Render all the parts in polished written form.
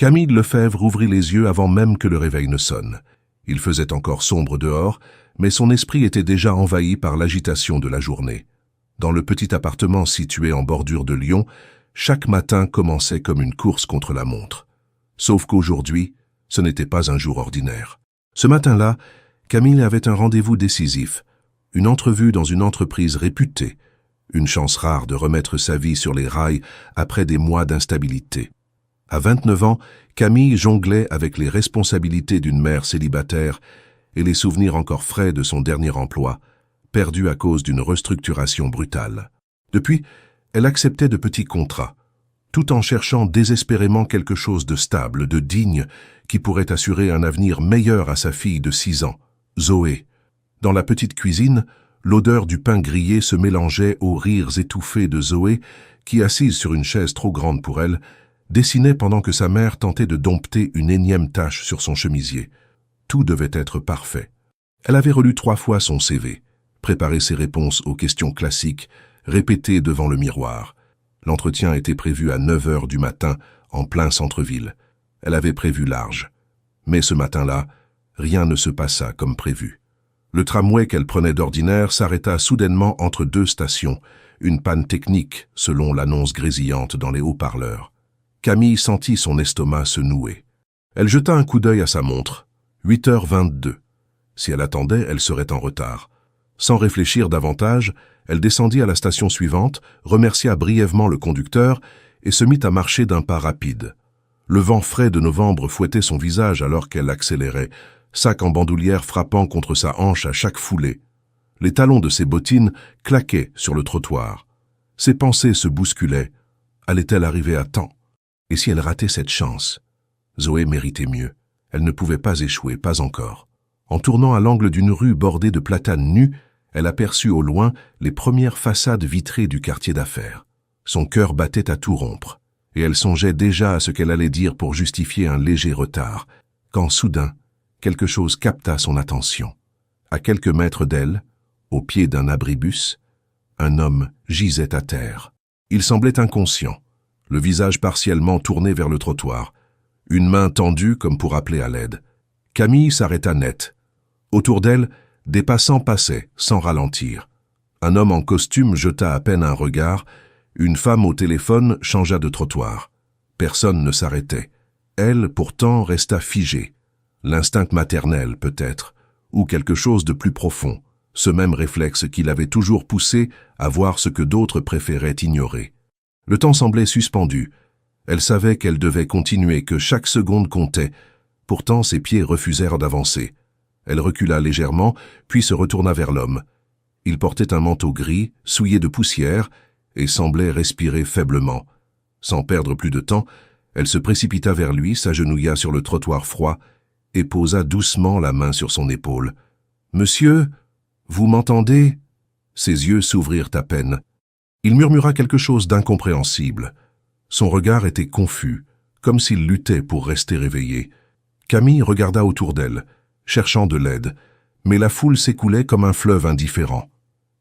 Camille Lefebvre ouvrit les yeux avant même que le réveil ne sonne. Il faisait encore sombre dehors, mais son esprit était déjà envahi par l'agitation de la journée. Dans le petit appartement situé en bordure de Lyon, chaque matin commençait comme une course contre la montre. Sauf qu'aujourd'hui, ce n'était pas un jour ordinaire. Ce matin-là, Camille avait un rendez-vous décisif, une entrevue dans une entreprise réputée, une chance rare de remettre sa vie sur les rails après des mois d'instabilité. À 29 ans, Camille jonglait avec les responsabilités d'une mère célibataire et les souvenirs encore frais de son dernier emploi, perdu à cause d'une restructuration brutale. Depuis, elle acceptait de petits contrats, tout en cherchant désespérément quelque chose de stable, de digne, qui pourrait assurer un avenir meilleur à sa fille de 6 ans, Zoé. Dans la petite cuisine, l'odeur du pain grillé se mélangeait aux rires étouffés de Zoé, qui, assise sur une chaise trop grande pour elle, dessinait pendant que sa mère tentait de dompter une énième tache sur son chemisier. Tout devait être parfait. Elle avait relu 3 fois son CV, préparé ses réponses aux questions classiques, répétées devant le miroir. L'entretien était prévu à 9 heures du matin, en plein centre-ville. Elle avait prévu large. Mais ce matin-là, rien ne se passa comme prévu. Le tramway qu'elle prenait d'ordinaire s'arrêta soudainement entre 2 stations, une panne technique, selon l'annonce grésillante dans les haut-parleurs. Camille sentit son estomac se nouer. Elle jeta un coup d'œil à sa montre. 8h22. Si elle attendait, elle serait en retard. Sans réfléchir davantage, elle descendit à la station suivante, remercia brièvement le conducteur et se mit à marcher d'un pas rapide. Le vent frais de novembre fouettait son visage alors qu'elle accélérait, sac en bandoulière frappant contre sa hanche à chaque foulée. Les talons de ses bottines claquaient sur le trottoir. Ses pensées se bousculaient. Allait-elle arriver à temps? Et si elle ratait cette chance? Zoé méritait mieux. Elle ne pouvait pas échouer, pas encore. En tournant à l'angle d'une rue bordée de platanes nus, elle aperçut au loin les premières façades vitrées du quartier d'affaires. Son cœur battait à tout rompre, et elle songeait déjà à ce qu'elle allait dire pour justifier un léger retard, quand soudain, quelque chose capta son attention. À quelques mètres d'elle, au pied d'un abribus, un homme gisait à terre. Il semblait inconscient, le visage partiellement tourné vers le trottoir, une main tendue comme pour appeler à l'aide. Camille s'arrêta net. Autour d'elle, des passants passaient, sans ralentir. Un homme en costume jeta à peine un regard, une femme au téléphone changea de trottoir. Personne ne s'arrêtait. Elle, pourtant, resta figée. L'instinct maternel, peut-être, ou quelque chose de plus profond, ce même réflexe qui l'avait toujours poussé à voir ce que d'autres préféraient ignorer. Le temps semblait suspendu. Elle savait qu'elle devait continuer, que chaque seconde comptait. Pourtant, ses pieds refusèrent d'avancer. Elle recula légèrement, puis se retourna vers l'homme. Il portait un manteau gris, souillé de poussière, et semblait respirer faiblement. Sans perdre plus de temps, elle se précipita vers lui, s'agenouilla sur le trottoir froid, et posa doucement la main sur son épaule. « Monsieur, vous m'entendez » Ses yeux s'ouvrirent à peine. Il murmura quelque chose d'incompréhensible. Son regard était confus, comme s'il luttait pour rester éveillé. Camille regarda autour d'elle, cherchant de l'aide, mais la foule s'écoulait comme un fleuve indifférent.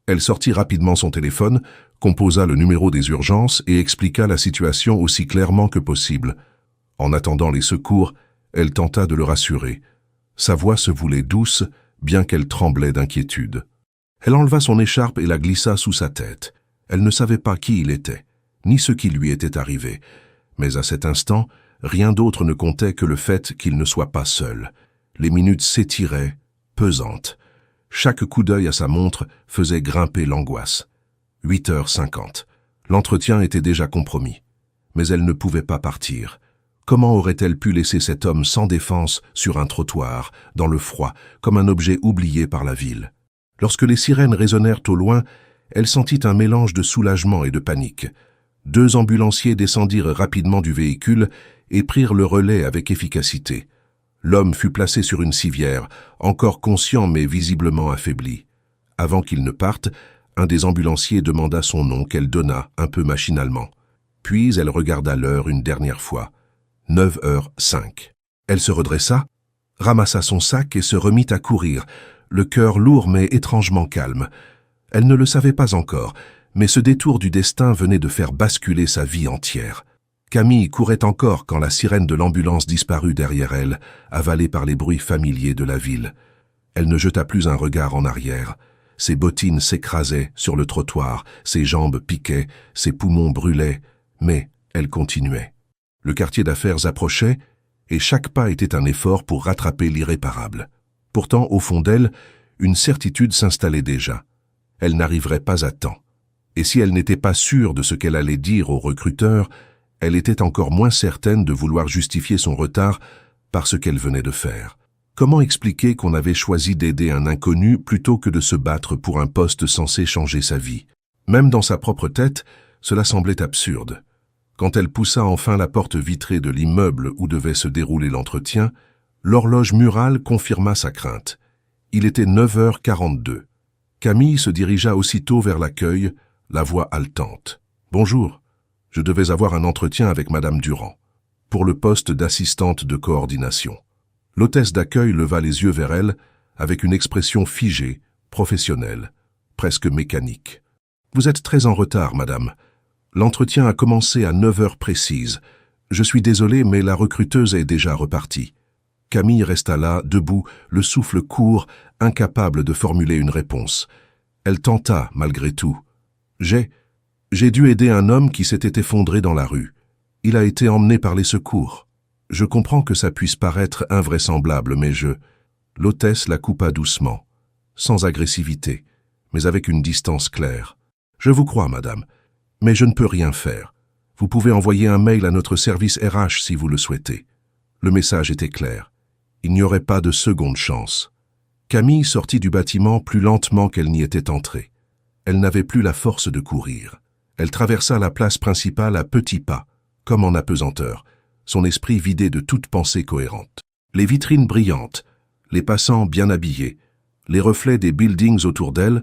Elle sortit rapidement son téléphone, composa le numéro des urgences et expliqua la situation aussi clairement que possible. En attendant les secours, elle tenta de le rassurer. Sa voix se voulait douce, bien qu'elle tremblait d'inquiétude. Elle enleva son écharpe et la glissa sous sa tête. Elle ne savait pas qui il était, ni ce qui lui était arrivé. Mais à cet instant, rien d'autre ne comptait que le fait qu'il ne soit pas seul. Les minutes s'étiraient, pesantes. Chaque coup d'œil à sa montre faisait grimper l'angoisse. 8h50. L'entretien était déjà compromis. Mais elle ne pouvait pas partir. Comment aurait-elle pu laisser cet homme sans défense sur un trottoir, dans le froid, comme un objet oublié par la ville? Lorsque les sirènes résonnèrent au loin, elle sentit un mélange de soulagement et de panique. 2 ambulanciers descendirent rapidement du véhicule et prirent le relais avec efficacité. L'homme fut placé sur une civière, encore conscient mais visiblement affaibli. Avant qu'il ne parte, un des ambulanciers demanda son nom qu'elle donna un peu machinalement. Puis elle regarda l'heure une dernière fois. 9h05. Elle se redressa, ramassa son sac et se remit à courir, le cœur lourd mais étrangement calme. Elle ne le savait pas encore, mais ce détour du destin venait de faire basculer sa vie entière. Camille courait encore quand la sirène de l'ambulance disparut derrière elle, avalée par les bruits familiers de la ville. Elle ne jeta plus un regard en arrière. Ses bottines s'écrasaient sur le trottoir, ses jambes piquaient, ses poumons brûlaient, mais elle continuait. Le quartier d'affaires approchait, et chaque pas était un effort pour rattraper l'irréparable. Pourtant, au fond d'elle, une certitude s'installait déjà. Elle n'arriverait pas à temps. Et si elle n'était pas sûre de ce qu'elle allait dire au recruteur, elle était encore moins certaine de vouloir justifier son retard par ce qu'elle venait de faire. Comment expliquer qu'on avait choisi d'aider un inconnu plutôt que de se battre pour un poste censé changer sa vie? Même dans sa propre tête, cela semblait absurde. Quand elle poussa enfin la porte vitrée de l'immeuble où devait se dérouler l'entretien, l'horloge murale confirma sa crainte. Il était 9h42. Camille se dirigea aussitôt vers l'accueil, la voix haletante. « Bonjour. Je devais avoir un entretien avec Madame Durand, pour le poste d'assistante de coordination. » L'hôtesse d'accueil leva les yeux vers elle avec une expression figée, professionnelle, presque mécanique. « Vous êtes très en retard, madame. L'entretien a commencé à 9h précises. Je suis désolé, mais la recruteuse est déjà repartie. » Camille resta là, debout, le souffle court, incapable de formuler une réponse. Elle tenta, malgré tout. « J'ai dû aider un homme qui s'était effondré dans la rue. Il a été emmené par les secours. Je comprends que ça puisse paraître invraisemblable, mais L'hôtesse la coupa doucement, sans agressivité, mais avec une distance claire. « Je vous crois, madame, mais je ne peux rien faire. Vous pouvez envoyer un mail à notre service RH si vous le souhaitez. » Le message était clair. Il n'y aurait pas de seconde chance. Camille sortit du bâtiment plus lentement qu'elle n'y était entrée. Elle n'avait plus la force de courir. Elle traversa la place principale à petits pas, comme en apesanteur, son esprit vidé de toute pensée cohérente. Les vitrines brillantes, les passants bien habillés, les reflets des buildings autour d'elle,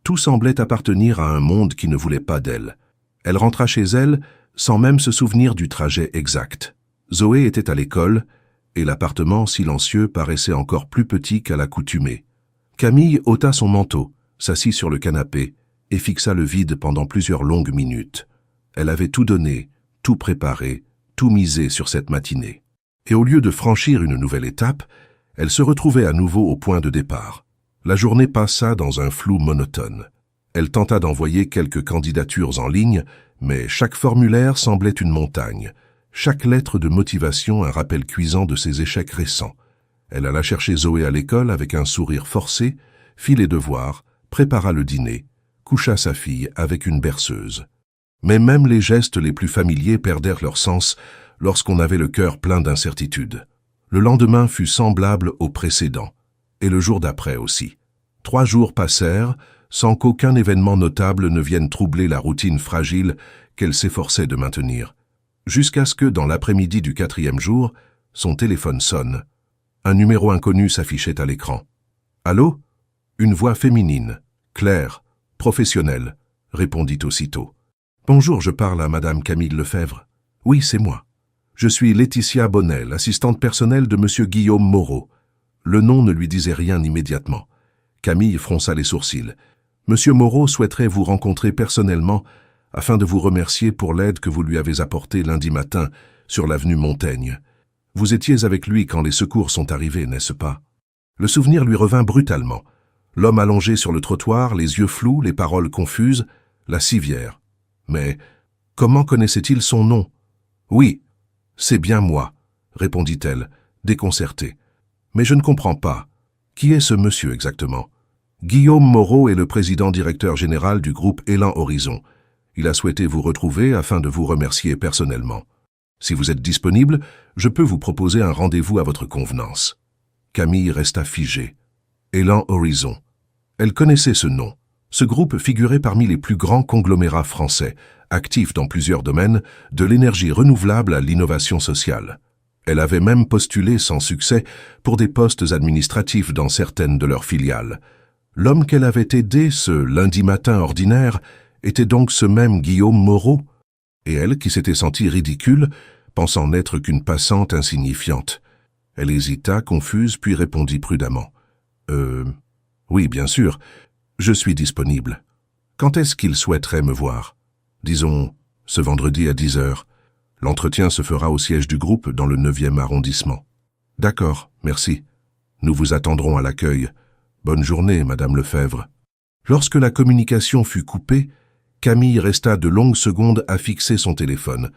tout semblait appartenir à un monde qui ne voulait pas d'elle. Elle rentra chez elle sans même se souvenir du trajet exact. Zoé était à l'école, et l'appartement silencieux paraissait encore plus petit qu'à l'accoutumée. Camille ôta son manteau, s'assit sur le canapé, et fixa le vide pendant plusieurs longues minutes. Elle avait tout donné, tout préparé, tout misé sur cette matinée. Et au lieu de franchir une nouvelle étape, elle se retrouvait à nouveau au point de départ. La journée passa dans un flou monotone. Elle tenta d'envoyer quelques candidatures en ligne, mais chaque formulaire semblait une montagne, chaque lettre de motivation un rappel cuisant de ses échecs récents. Elle alla chercher Zoé à l'école avec un sourire forcé, fit les devoirs, prépara le dîner, coucha sa fille avec une berceuse. Mais même les gestes les plus familiers perdèrent leur sens lorsqu'on avait le cœur plein d'incertitude. Le lendemain fut semblable au précédent, et le jour d'après aussi. 3 jours passèrent sans qu'aucun événement notable ne vienne troubler la routine fragile qu'elle s'efforçait de maintenir. Jusqu'à ce que, dans l'après-midi du 4e jour, son téléphone sonne. Un numéro inconnu s'affichait à l'écran. « Allô ?» Une voix féminine, claire, professionnelle, répondit aussitôt. « Bonjour, je parle à Madame Camille Lefebvre. »« Oui, c'est moi. Je suis Laetitia Bonnel, assistante personnelle de Monsieur Guillaume Moreau. » Le nom ne lui disait rien immédiatement. Camille fronça les sourcils. « Monsieur Moreau souhaiterait vous rencontrer personnellement afin de vous remercier pour l'aide que vous lui avez apportée lundi matin sur l'avenue Montaigne. Vous étiez avec lui quand les secours sont arrivés, n'est-ce pas ?» Le souvenir lui revint brutalement. L'homme allongé sur le trottoir, les yeux flous, les paroles confuses, la civière. Mais comment connaissait-il son nom? « Oui, c'est bien moi, » répondit-elle, déconcertée. « Mais je ne comprends pas. Qui est ce monsieur exactement ?»« Guillaume Moreau est le président-directeur général du groupe Élan Horizon. Il a souhaité vous retrouver afin de vous remercier personnellement. Si vous êtes disponible, je peux vous proposer un rendez-vous à votre convenance. » Camille resta figée. Élan Horizon. Elle connaissait ce nom. Ce groupe figurait parmi les plus grands conglomérats français, actifs dans plusieurs domaines, de l'énergie renouvelable à l'innovation sociale. Elle avait même postulé sans succès pour des postes administratifs dans certaines de leurs filiales. L'homme qu'elle avait aidé ce lundi matin ordinaire était donc ce même Guillaume Moreau, et elle qui s'était sentie ridicule, pensant n'être qu'une passante insignifiante. Elle hésita, confuse, puis répondit prudemment. « Oui, bien sûr, je suis disponible. Quand est-ce qu'il souhaiterait me voir ? Disons, ce vendredi à 10h. L'entretien se fera au siège du groupe dans le 9e arrondissement. D'accord, merci. Nous vous attendrons à l'accueil. Bonne journée, Madame Lefebvre. Lorsque la communication fut coupée, Camille resta de longues secondes à fixer son téléphone.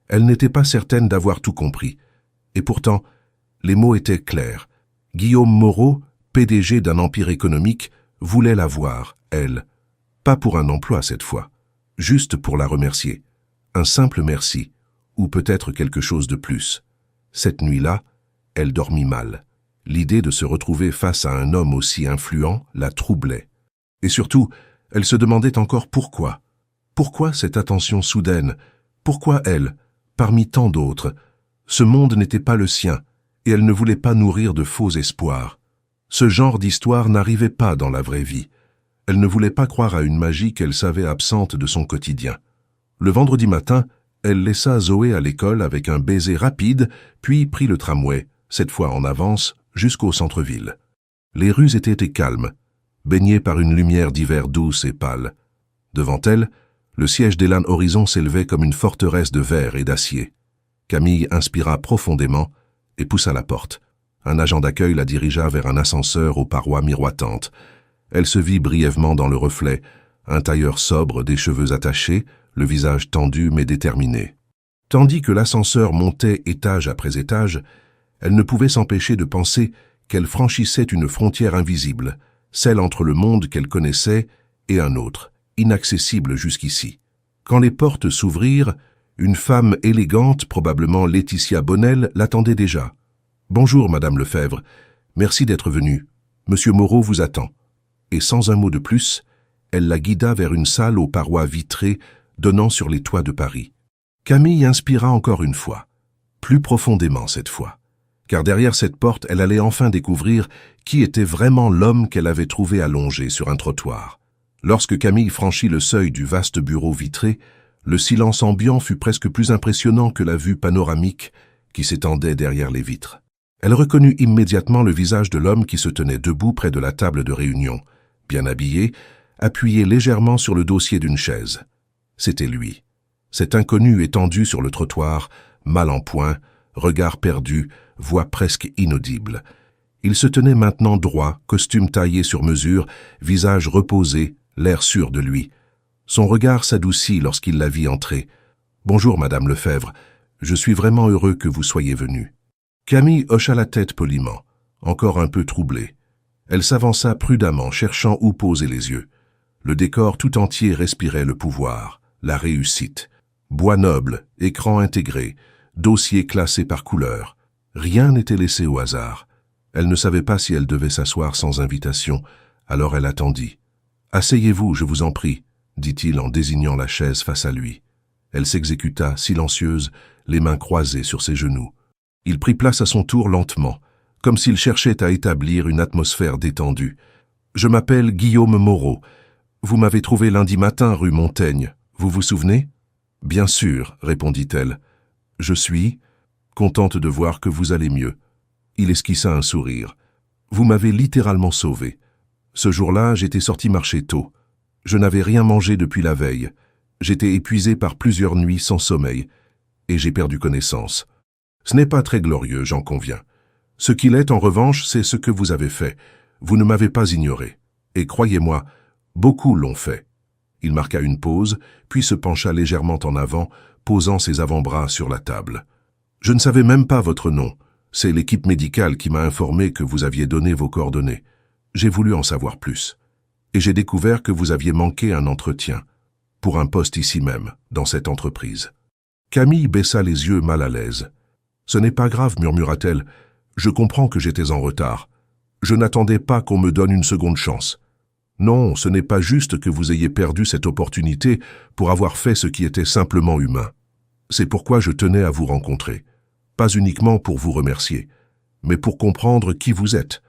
Elle n'était pas certaine d'avoir tout compris. Et pourtant, les mots étaient clairs. Guillaume Moreau, PDG d'un empire économique, voulait la voir, elle. Pas pour un emploi cette fois, juste pour la remercier. Un simple merci, ou peut-être quelque chose de plus. Cette nuit-là, elle dormit mal. L'idée de se retrouver face à un homme aussi influent la troublait. Et surtout, elle se demandait encore pourquoi. Pourquoi cette attention soudaine? Pourquoi elle, parmi tant d'autres? Ce monde n'était pas le sien, et elle ne voulait pas nourrir de faux espoirs. Ce genre d'histoire n'arrivait pas dans la vraie vie. Elle ne voulait pas croire à une magie qu'elle savait absente de son quotidien. Le vendredi matin, elle laissa Zoé à l'école avec un baiser rapide, puis prit le tramway, cette fois en avance, jusqu'au centre-ville. Les rues étaient calmes, baignées par une lumière d'hiver douce et pâle. Devant elle, le siège d'Elan Horizon s'élevait comme une forteresse de verre et d'acier. Camille inspira profondément et poussa la porte. Un agent d'accueil la dirigea vers un ascenseur aux parois miroitantes. Elle se vit brièvement dans le reflet, un tailleur sobre, des cheveux attachés, le visage tendu mais déterminé. Tandis que l'ascenseur montait étage après étage, elle ne pouvait s'empêcher de penser qu'elle franchissait une frontière invisible, celle entre le monde qu'elle connaissait et un autre, inaccessible jusqu'ici. Quand les portes s'ouvrirent, une femme élégante, probablement Laetitia Bonnel, l'attendait déjà. « Bonjour, Madame Lefebvre. Merci d'être venue. Monsieur Moreau vous attend. » Et sans un mot de plus, elle la guida vers une salle aux parois vitrées donnant sur les toits de Paris. Camille inspira encore une fois, plus profondément cette fois, car derrière cette porte, elle allait enfin découvrir qui était vraiment l'homme qu'elle avait trouvé allongé sur un trottoir. Lorsque Camille franchit le seuil du vaste bureau vitré, le silence ambiant fut presque plus impressionnant que la vue panoramique qui s'étendait derrière les vitres. Elle reconnut immédiatement le visage de l'homme qui se tenait debout près de la table de réunion, bien habillé, appuyé légèrement sur le dossier d'une chaise. C'était lui. Cet inconnu étendu sur le trottoir, mal en point, regard perdu, voix presque inaudible. Il se tenait maintenant droit, costume taillé sur mesure, visage reposé, l'air sûr de lui. Son regard s'adoucit lorsqu'il la vit entrer. « Bonjour, Madame Lefebvre. Je suis vraiment heureux que vous soyez venue. » Camille hocha la tête poliment, encore un peu troublée. Elle s'avança prudemment, cherchant où poser les yeux. Le décor tout entier respirait le pouvoir, la réussite. Bois noble, écran intégré, dossier classé par couleur. Rien n'était laissé au hasard. Elle ne savait pas si elle devait s'asseoir sans invitation, alors elle attendit. « Asseyez-vous, je vous en prie, » dit-il en désignant la chaise face à lui. Elle s'exécuta, silencieuse, les mains croisées sur ses genoux. Il prit place à son tour lentement, comme s'il cherchait à établir une atmosphère détendue. « Je m'appelle Guillaume Moreau. Vous m'avez trouvé lundi matin rue Montaigne. Vous vous souvenez ?»« Bien sûr, » répondit-elle. « Je suis contente de voir que vous allez mieux. » Il esquissa un sourire. « Vous m'avez littéralement sauvé. Ce jour-là, j'étais sorti marcher tôt. Je n'avais rien mangé depuis la veille. J'étais épuisé par plusieurs nuits sans sommeil, et j'ai perdu connaissance. Ce n'est pas très glorieux, j'en conviens. Ce qu'il est, en revanche, c'est ce que vous avez fait. Vous ne m'avez pas ignoré. Et croyez-moi, beaucoup l'ont fait. » Il marqua une pause, puis se pencha légèrement en avant, posant ses avant-bras sur la table. « Je ne savais même pas votre nom. C'est l'équipe médicale qui m'a informé que vous aviez donné vos coordonnées. J'ai voulu en savoir plus. Et j'ai découvert que vous aviez manqué un entretien, pour un poste ici même, dans cette entreprise. » Camille baissa les yeux mal à l'aise. « Ce n'est pas grave, murmura-t-elle. Je comprends que j'étais en retard. Je n'attendais pas qu'on me donne une seconde chance. Non, ce n'est pas juste que vous ayez perdu cette opportunité pour avoir fait ce qui était simplement humain. C'est pourquoi je tenais à vous rencontrer. Pas uniquement pour vous remercier, mais pour comprendre qui vous êtes. »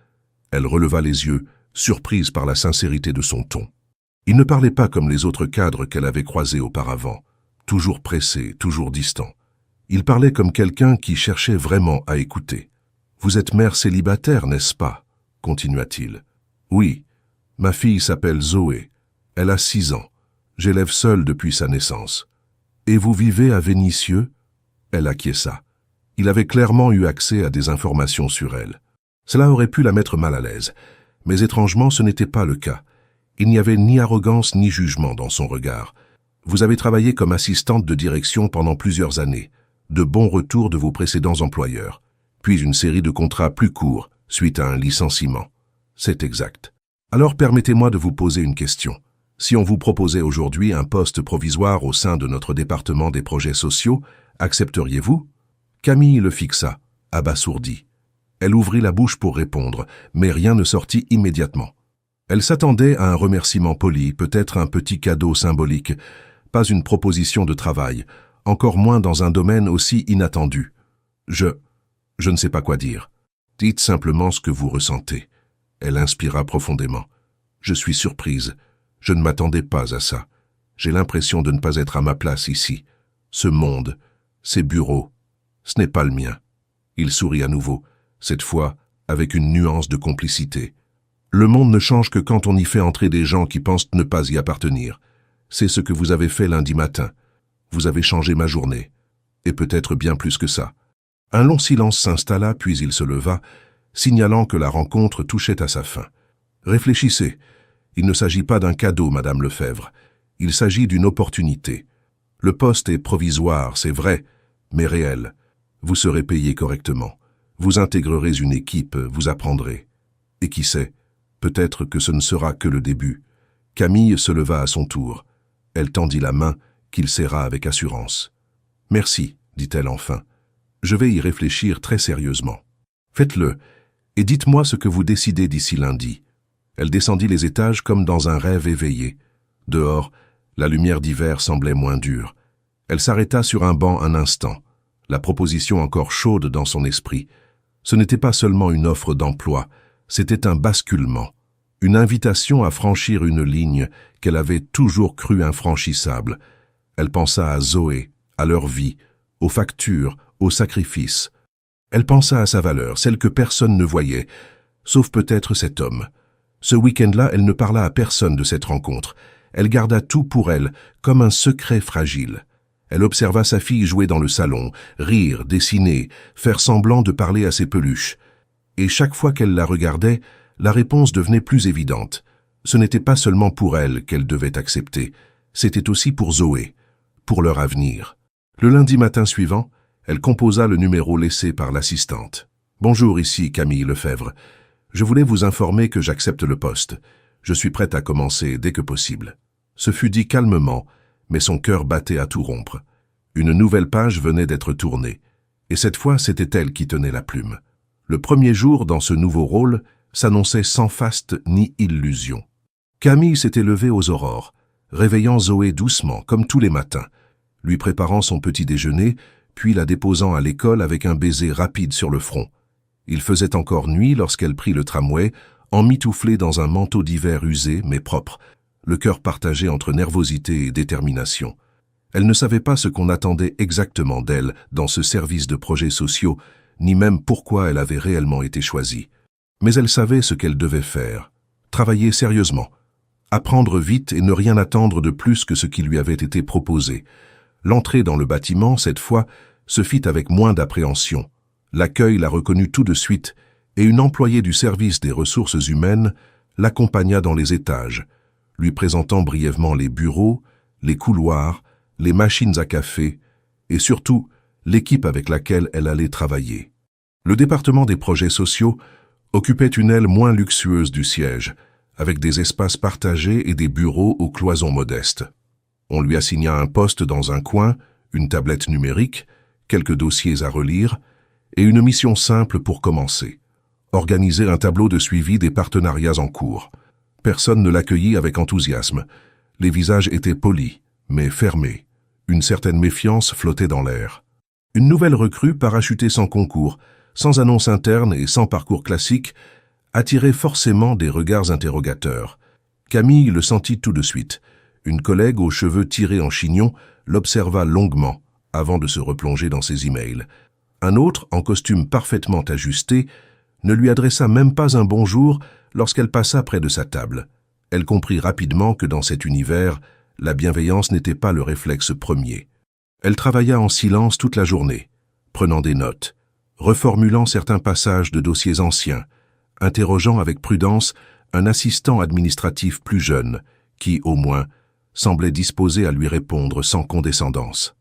Elle releva les yeux, surprise par la sincérité de son ton. Il ne parlait pas comme les autres cadres qu'elle avait croisés auparavant, toujours pressé, toujours distant. Il parlait comme quelqu'un qui cherchait vraiment à écouter. « Vous êtes mère célibataire, n'est-ce pas ?» continua-t-il. « Oui, ma fille s'appelle Zoé. Elle a 6 ans. J'élève seule depuis sa naissance. Et vous vivez à Vénissieux ? Elle acquiesça. Il avait clairement eu accès à des informations sur elle. Cela aurait pu la mettre mal à l'aise, mais étrangement ce n'était pas le cas. Il n'y avait ni arrogance ni jugement dans son regard. Vous avez travaillé comme assistante de direction pendant plusieurs années, de bons retours de vos précédents employeurs, puis une série de contrats plus courts suite à un licenciement. C'est exact. Alors permettez-moi de vous poser une question. Si on vous proposait aujourd'hui un poste provisoire au sein de notre département des projets sociaux, accepteriez-vous? Camille le fixa, abasourdie. Elle ouvrit la bouche pour répondre, mais rien ne sortit immédiatement. Elle s'attendait à un remerciement poli, peut-être un petit cadeau symbolique, pas une proposition de travail, encore moins dans un domaine aussi inattendu. Je ne sais pas quoi dire. Dites simplement ce que vous ressentez. Elle inspira profondément. Je suis surprise. Je ne m'attendais pas à ça. J'ai l'impression de ne pas être à ma place ici. Ce monde, ces bureaux, ce n'est pas le mien. Il sourit à nouveau, cette fois avec une nuance de complicité. Le monde ne change que quand on y fait entrer des gens qui pensent ne pas y appartenir. C'est ce que vous avez fait lundi matin. Vous avez changé ma journée. Et peut-être bien plus que ça. Un long silence s'installa, puis il se leva, signalant que la rencontre touchait à sa fin. Réfléchissez. Il ne s'agit pas d'un cadeau, Madame Lefebvre. Il s'agit d'une opportunité. Le poste est provisoire, c'est vrai, mais réel. Vous serez payé correctement. Vous intégrerez une équipe, vous apprendrez. Et qui sait, peut-être que ce ne sera que le début. Camille se leva à son tour. Elle tendit la main, qu'il serra avec assurance. « Merci, dit-elle enfin. Je vais y réfléchir très sérieusement. Faites-le, et dites-moi ce que vous décidez d'ici lundi. » Elle descendit les étages comme dans un rêve éveillé. Dehors, la lumière d'hiver semblait moins dure. Elle s'arrêta sur un banc un instant, la proposition encore chaude dans son esprit. Ce n'était pas seulement une offre d'emploi, c'était un basculement, une invitation à franchir une ligne qu'elle avait toujours crue infranchissable. Elle pensa à Zoé, à leur vie, aux factures, aux sacrifices. Elle pensa à sa valeur, celle que personne ne voyait, sauf peut-être cet homme. Ce week-end-là, elle ne parla à personne de cette rencontre. Elle garda tout pour elle, comme un secret fragile. Elle observa sa fille jouer dans le salon, rire, dessiner, faire semblant de parler à ses peluches. Et chaque fois qu'elle la regardait, la réponse devenait plus évidente. Ce n'était pas seulement pour elle qu'elle devait accepter, c'était aussi pour Zoé, pour leur avenir. Le lundi matin suivant, elle composa le numéro laissé par l'assistante. « Bonjour, ici Camille Lefebvre. Je voulais vous informer que j'accepte le poste. Je suis prête à commencer dès que possible. » Ce fut dit calmement, mais son cœur battait à tout rompre. Une nouvelle page venait d'être tournée, et cette fois c'était elle qui tenait la plume. Le premier jour dans ce nouveau rôle s'annonçait sans faste ni illusion. Camille s'était levée aux aurores, réveillant Zoé doucement, comme tous les matins, lui préparant son petit déjeuner, puis la déposant à l'école avec un baiser rapide sur le front. Il faisait encore nuit lorsqu'elle prit le tramway, emmitouflée dans un manteau d'hiver usé mais propre, le cœur partagé entre nervosité et détermination. Elle ne savait pas ce qu'on attendait exactement d'elle dans ce service de projets sociaux, ni même pourquoi elle avait réellement été choisie. Mais elle savait ce qu'elle devait faire, travailler sérieusement, apprendre vite et ne rien attendre de plus que ce qui lui avait été proposé. L'entrée dans le bâtiment, cette fois, se fit avec moins d'appréhension. L'accueil la reconnut tout de suite et une employée du service des ressources humaines l'accompagna dans les étages, lui présentant brièvement les bureaux, les couloirs, les machines à café et surtout l'équipe avec laquelle elle allait travailler. Le département des projets sociaux occupait une aile moins luxueuse du siège, avec des espaces partagés et des bureaux aux cloisons modestes. On lui assigna un poste dans un coin, une tablette numérique, quelques dossiers à relire et une mission simple pour commencer. Organiser un tableau de suivi des partenariats en cours. Personne ne l'accueillit avec enthousiasme. Les visages étaient polis, mais fermés. Une certaine méfiance flottait dans l'air. Une nouvelle recrue parachutée sans concours, sans annonce interne et sans parcours classique, attirait forcément des regards interrogateurs. Camille le sentit tout de suite. Une collègue aux cheveux tirés en chignon l'observa longuement avant de se replonger dans ses emails. Un autre, en costume parfaitement ajusté, ne lui adressa même pas un bonjour lorsqu'elle passa près de sa table. Elle comprit rapidement que dans cet univers, la bienveillance n'était pas le réflexe premier. Elle travailla en silence toute la journée, prenant des notes, reformulant certains passages de dossiers anciens, interrogeant avec prudence un assistant administratif plus jeune, qui, au moins, semblait disposé à lui répondre sans condescendance.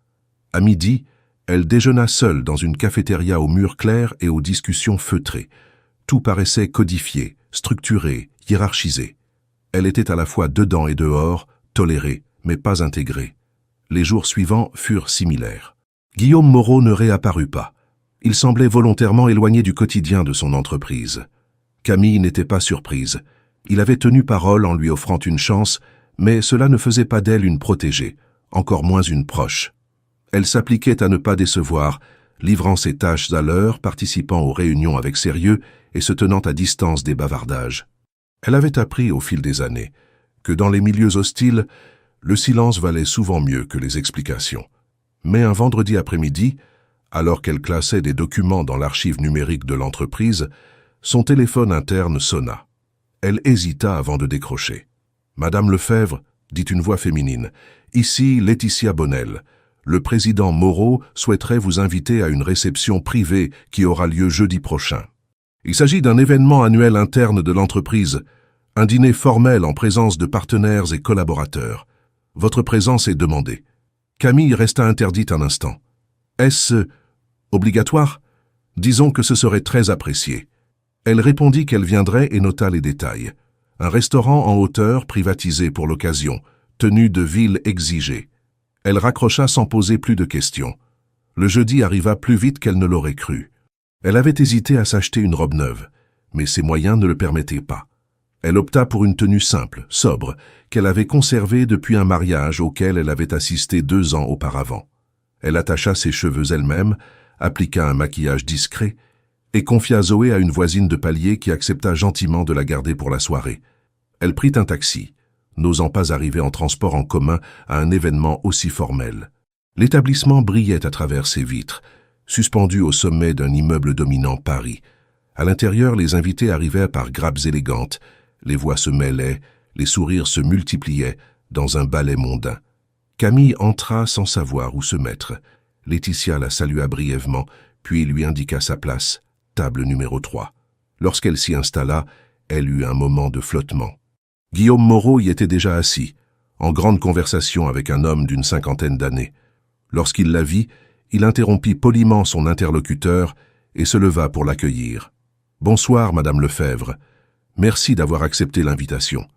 À midi, elle déjeuna seule dans une cafétéria aux murs clairs et aux discussions feutrées. Tout paraissait codifié, structuré, hiérarchisé. Elle était à la fois dedans et dehors, tolérée, mais pas intégrée. Les jours suivants furent similaires. Guillaume Moreau ne réapparut pas. Il semblait volontairement éloigné du quotidien de son entreprise. Camille n'était pas surprise. Il avait tenu parole en lui offrant une chance, mais cela ne faisait pas d'elle une protégée, encore moins une proche. Elle s'appliquait à ne pas décevoir, livrant ses tâches à l'heure, participant aux réunions avec sérieux et se tenant à distance des bavardages. Elle avait appris au fil des années que dans les milieux hostiles, le silence valait souvent mieux que les explications. Mais un vendredi après-midi, alors qu'elle classait des documents dans l'archive numérique de l'entreprise, son téléphone interne sonna. Elle hésita avant de décrocher. « Madame Lefebvre, dit une voix féminine, ici Laetitia Bonnel. Le président Moreau souhaiterait vous inviter à une réception privée qui aura lieu jeudi prochain. Il s'agit d'un événement annuel interne de l'entreprise, un dîner formel en présence de partenaires et collaborateurs. Votre présence est demandée. » Camille resta interdite un instant. « Est-ce obligatoire ? Disons que ce serait très apprécié. » Elle répondit qu'elle viendrait et nota les détails. Un restaurant en hauteur privatisé pour l'occasion, tenue de ville exigée. Elle raccrocha sans poser plus de questions. Le jeudi arriva plus vite qu'elle ne l'aurait cru. Elle avait hésité à s'acheter une robe neuve, mais ses moyens ne le permettaient pas. Elle opta pour une tenue simple, sobre, qu'elle avait conservée depuis un mariage auquel elle avait assisté 2 ans auparavant. Elle attacha ses cheveux elle-même, appliqua un maquillage discret et confia Zoé à une voisine de palier qui accepta gentiment de la garder pour la soirée. Elle prit un taxi, n'osant pas arriver en transport en commun à un événement aussi formel. L'établissement brillait à travers ses vitres, suspendu au sommet d'un immeuble dominant Paris. À l'intérieur, les invités arrivaient par grappes élégantes, les voix se mêlaient, les sourires se multipliaient dans un ballet mondain. Camille entra sans savoir où se mettre. Laetitia la salua brièvement, puis lui indiqua sa place, table numéro 3. Lorsqu'elle s'y installa, elle eut un moment de flottement. Guillaume Moreau y était déjà assis, en grande conversation avec un homme d'une 50aine d'années. Lorsqu'il la vit, il interrompit poliment son interlocuteur et se leva pour l'accueillir. « Bonsoir, Madame Lefebvre. Merci d'avoir accepté l'invitation. »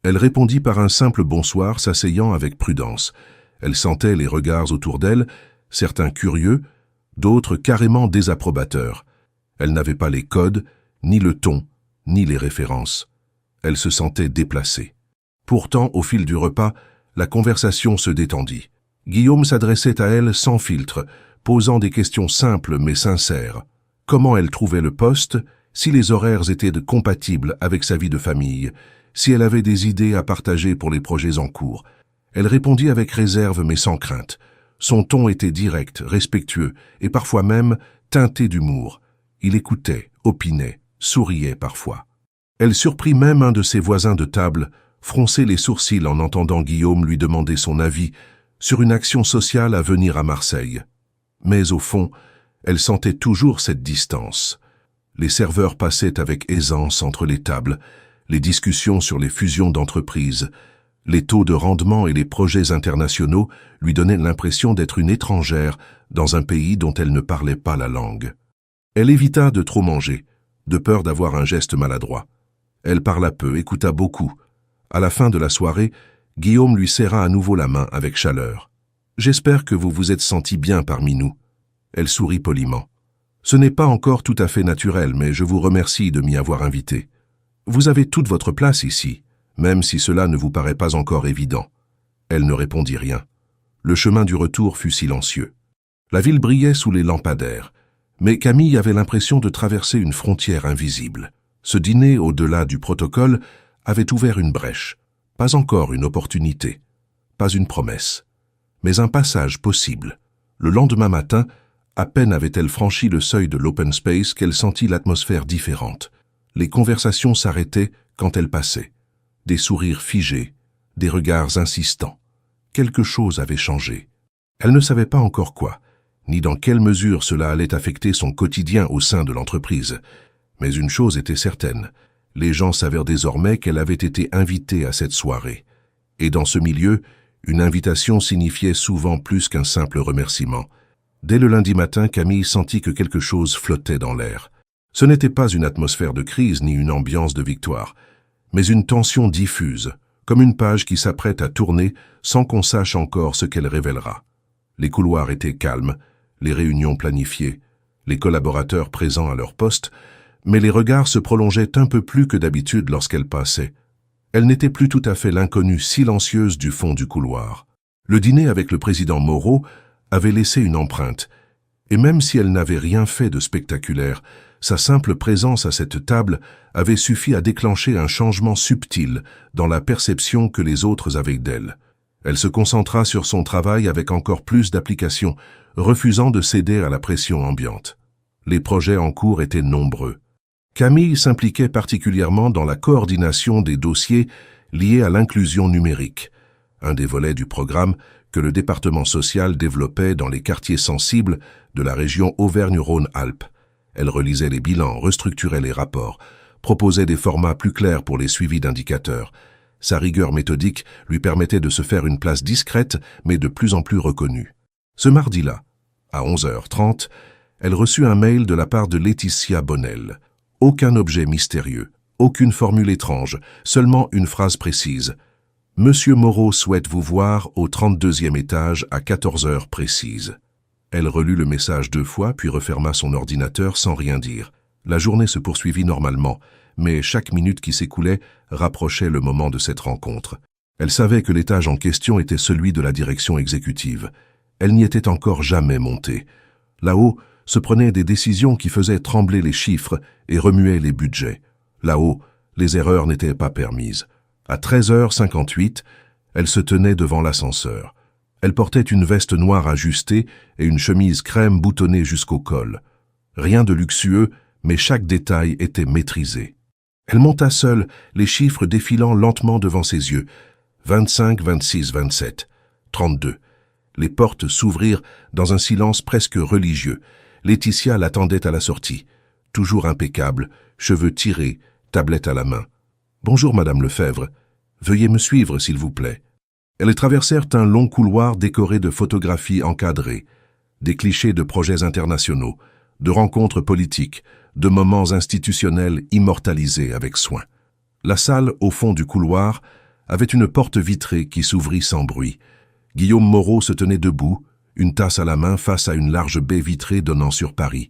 Elle répondit par un simple bonsoir, s'asseyant avec prudence. Elle sentait les regards autour d'elle, certains curieux, d'autres carrément désapprobateurs. Elle n'avait pas les codes, ni le ton, ni les références. Elle se sentait déplacée. Pourtant, au fil du repas, la conversation se détendit. Guillaume s'adressait à elle sans filtre, posant des questions simples mais sincères. Comment elle trouvait le poste, si les horaires étaient compatibles avec sa vie de famille, si elle avait des idées à partager pour les projets en cours. Elle répondit avec réserve mais sans crainte. Son ton était direct, respectueux et parfois même teinté d'humour. Il écoutait, opinait, souriait parfois. Elle surprit même un de ses voisins de table, froncer les sourcils en entendant Guillaume lui demander son avis sur une action sociale à venir à Marseille. Mais au fond, elle sentait toujours cette distance. Les serveurs passaient avec aisance entre les tables, les discussions sur les fusions d'entreprises, les taux de rendement et les projets internationaux lui donnaient l'impression d'être une étrangère dans un pays dont elle ne parlait pas la langue. Elle évita de trop manger, de peur d'avoir un geste maladroit. Elle parla peu, écouta beaucoup. À la fin de la soirée, Guillaume lui serra à nouveau la main avec chaleur. « J'espère que vous vous êtes senti bien parmi nous. » Elle sourit poliment. « Ce n'est pas encore tout à fait naturel, mais je vous remercie de m'y avoir invité. Vous avez toute votre place ici, même si cela ne vous paraît pas encore évident. » Elle ne répondit rien. Le chemin du retour fut silencieux. La ville brillait sous les lampadaires, mais Camille avait l'impression de traverser une frontière invisible. Ce dîner, au-delà du protocole, avait ouvert une brèche. Pas encore une opportunité, pas une promesse, mais un passage possible. Le lendemain matin, à peine avait-elle franchi le seuil de l'open space qu'elle sentit l'atmosphère différente. Les conversations s'arrêtaient quand elle passait. Des sourires figés, des regards insistants. Quelque chose avait changé. Elle ne savait pas encore quoi, ni dans quelle mesure cela allait affecter son quotidien au sein de l'entreprise. Mais une chose était certaine, les gens savaient désormais qu'elle avait été invitée à cette soirée. Et dans ce milieu, une invitation signifiait souvent plus qu'un simple remerciement. Dès le lundi matin, Camille sentit que quelque chose flottait dans l'air. Ce n'était pas une atmosphère de crise ni une ambiance de victoire, mais une tension diffuse, comme une page qui s'apprête à tourner sans qu'on sache encore ce qu'elle révélera. Les couloirs étaient calmes, les réunions planifiées, les collaborateurs présents à leur poste, mais les regards se prolongeaient un peu plus que d'habitude lorsqu'elle passait. Elle n'était plus tout à fait l'inconnue silencieuse du fond du couloir. Le dîner avec le président Moreau avait laissé une empreinte, et même si elle n'avait rien fait de spectaculaire, sa simple présence à cette table avait suffi à déclencher un changement subtil dans la perception que les autres avaient d'elle. Elle se concentra sur son travail avec encore plus d'application, refusant de céder à la pression ambiante. Les projets en cours étaient nombreux. Camille s'impliquait particulièrement dans la coordination des dossiers liés à l'inclusion numérique, un des volets du programme que le département social développait dans les quartiers sensibles de la région Auvergne-Rhône-Alpes. Elle relisait les bilans, restructurait les rapports, proposait des formats plus clairs pour les suivis d'indicateurs. Sa rigueur méthodique lui permettait de se faire une place discrète, mais de plus en plus reconnue. Ce mardi-là, à 11h30, elle reçut un mail de la part de Laetitia Bonnel. Aucun objet mystérieux, aucune formule étrange, seulement une phrase précise. « Monsieur Moreau souhaite vous voir au 32e étage à 14h précises. » Elle relut le message 2 fois, puis referma son ordinateur sans rien dire. La journée se poursuivit normalement, mais chaque minute qui s'écoulait rapprochait le moment de cette rencontre. Elle savait que l'étage en question était celui de la direction exécutive. Elle n'y était encore jamais montée. Là-haut se prenaient des décisions qui faisaient trembler les chiffres et remuaient les budgets. Là-haut, les erreurs n'étaient pas permises. À 13h58, elle se tenait devant l'ascenseur. Elle portait une veste noire ajustée et une chemise crème boutonnée jusqu'au col. Rien de luxueux, mais chaque détail était maîtrisé. Elle monta seule, les chiffres défilant lentement devant ses yeux. 25, 26, 27, 32. Les portes s'ouvrirent dans un silence presque religieux. Laetitia l'attendait à la sortie. Toujours impeccable, cheveux tirés, tablette à la main. « Bonjour, Madame Lefebvre. Veuillez me suivre, s'il vous plaît. » Elles traversèrent un long couloir décoré de photographies encadrées, des clichés de projets internationaux, de rencontres politiques, de moments institutionnels immortalisés avec soin. La salle, au fond du couloir, avait une porte vitrée qui s'ouvrit sans bruit. Guillaume Moreau se tenait debout, une tasse à la main face à une large baie vitrée donnant sur Paris.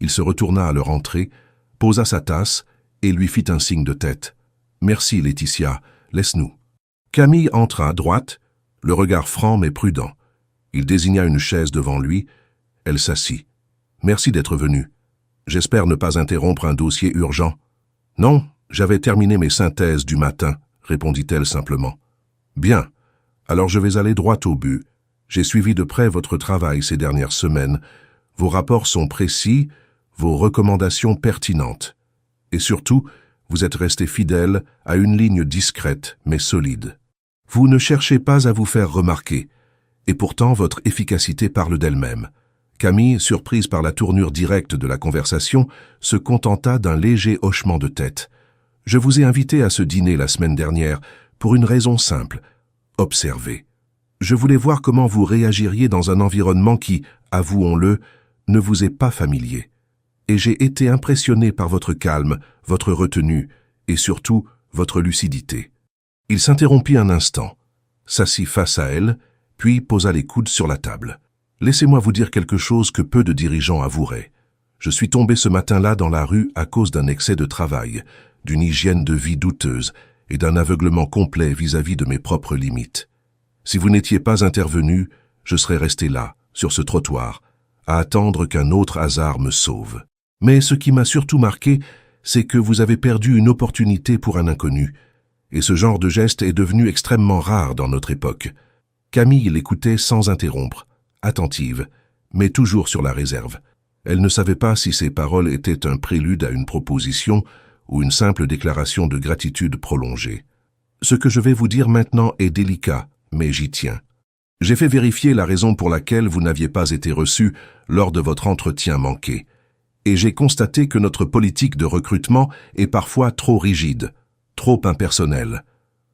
Il se retourna à leur entrée, posa sa tasse et lui fit un signe de tête. « Merci, Laetitia, laisse-nous. » Camille entra à droite, le regard franc mais prudent. Il désigna une chaise devant lui. Elle s'assit. « Merci d'être venu. J'espère ne pas interrompre un dossier urgent. »« Non, j'avais terminé mes synthèses du matin, » répondit-elle simplement. « Bien, alors je vais aller droit au but. J'ai suivi de près votre travail ces dernières semaines. Vos rapports sont précis, vos recommandations pertinentes. Et surtout, vous êtes resté fidèle à une ligne discrète mais solide. Vous ne cherchez pas à vous faire remarquer, et pourtant votre efficacité parle d'elle-même. » Camille, surprise par la tournure directe de la conversation, se contenta d'un léger hochement de tête. « Je vous ai invité à ce dîner la semaine dernière pour une raison simple. Observez. Je voulais voir comment vous réagiriez dans un environnement qui, avouons-le, ne vous est pas familier. Et j'ai été impressionné par votre calme, votre retenue et surtout votre lucidité. » Il s'interrompit un instant, s'assit face à elle, puis posa les coudes sur la table. « Laissez-moi vous dire quelque chose que peu de dirigeants avoueraient. Je suis tombé ce matin-là dans la rue à cause d'un excès de travail, d'une hygiène de vie douteuse et d'un aveuglement complet vis-à-vis de mes propres limites. Si vous n'étiez pas intervenu, je serais resté là, sur ce trottoir, à attendre qu'un autre hasard me sauve. Mais ce qui m'a surtout marqué, c'est que vous avez perdu une opportunité pour un inconnu, et ce genre de geste est devenu extrêmement rare dans notre époque. » Camille l'écoutait sans interrompre, attentive, mais toujours sur la réserve. Elle ne savait pas si ces paroles étaient un prélude à une proposition ou une simple déclaration de gratitude prolongée. « Ce que je vais vous dire maintenant est délicat, mais j'y tiens. J'ai fait vérifier la raison pour laquelle vous n'aviez pas été reçu lors de votre entretien manqué. Et j'ai constaté que notre politique de recrutement est parfois trop rigide, trop impersonnelle.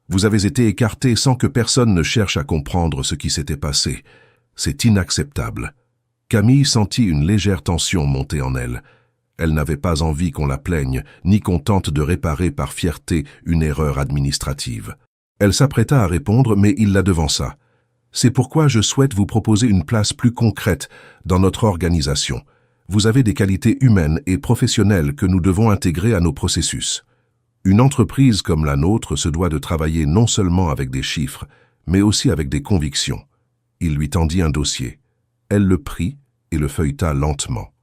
Vous avez été écarté sans que personne ne cherche à comprendre ce qui s'était passé. C'est inacceptable. Camille sentit une légère tension monter en elle. Elle n'avait pas envie qu'on la plaigne, ni qu'on tente de réparer par fierté une erreur administrative. Elle s'apprêta à répondre, mais il la devança. C'est pourquoi je souhaite vous proposer une place plus concrète dans notre organisation. Vous avez des qualités humaines et professionnelles que nous devons intégrer à nos processus. Une entreprise comme la nôtre se doit de travailler non seulement avec des chiffres, mais aussi avec des convictions. Il lui tendit un dossier. Elle le prit et le feuilleta lentement.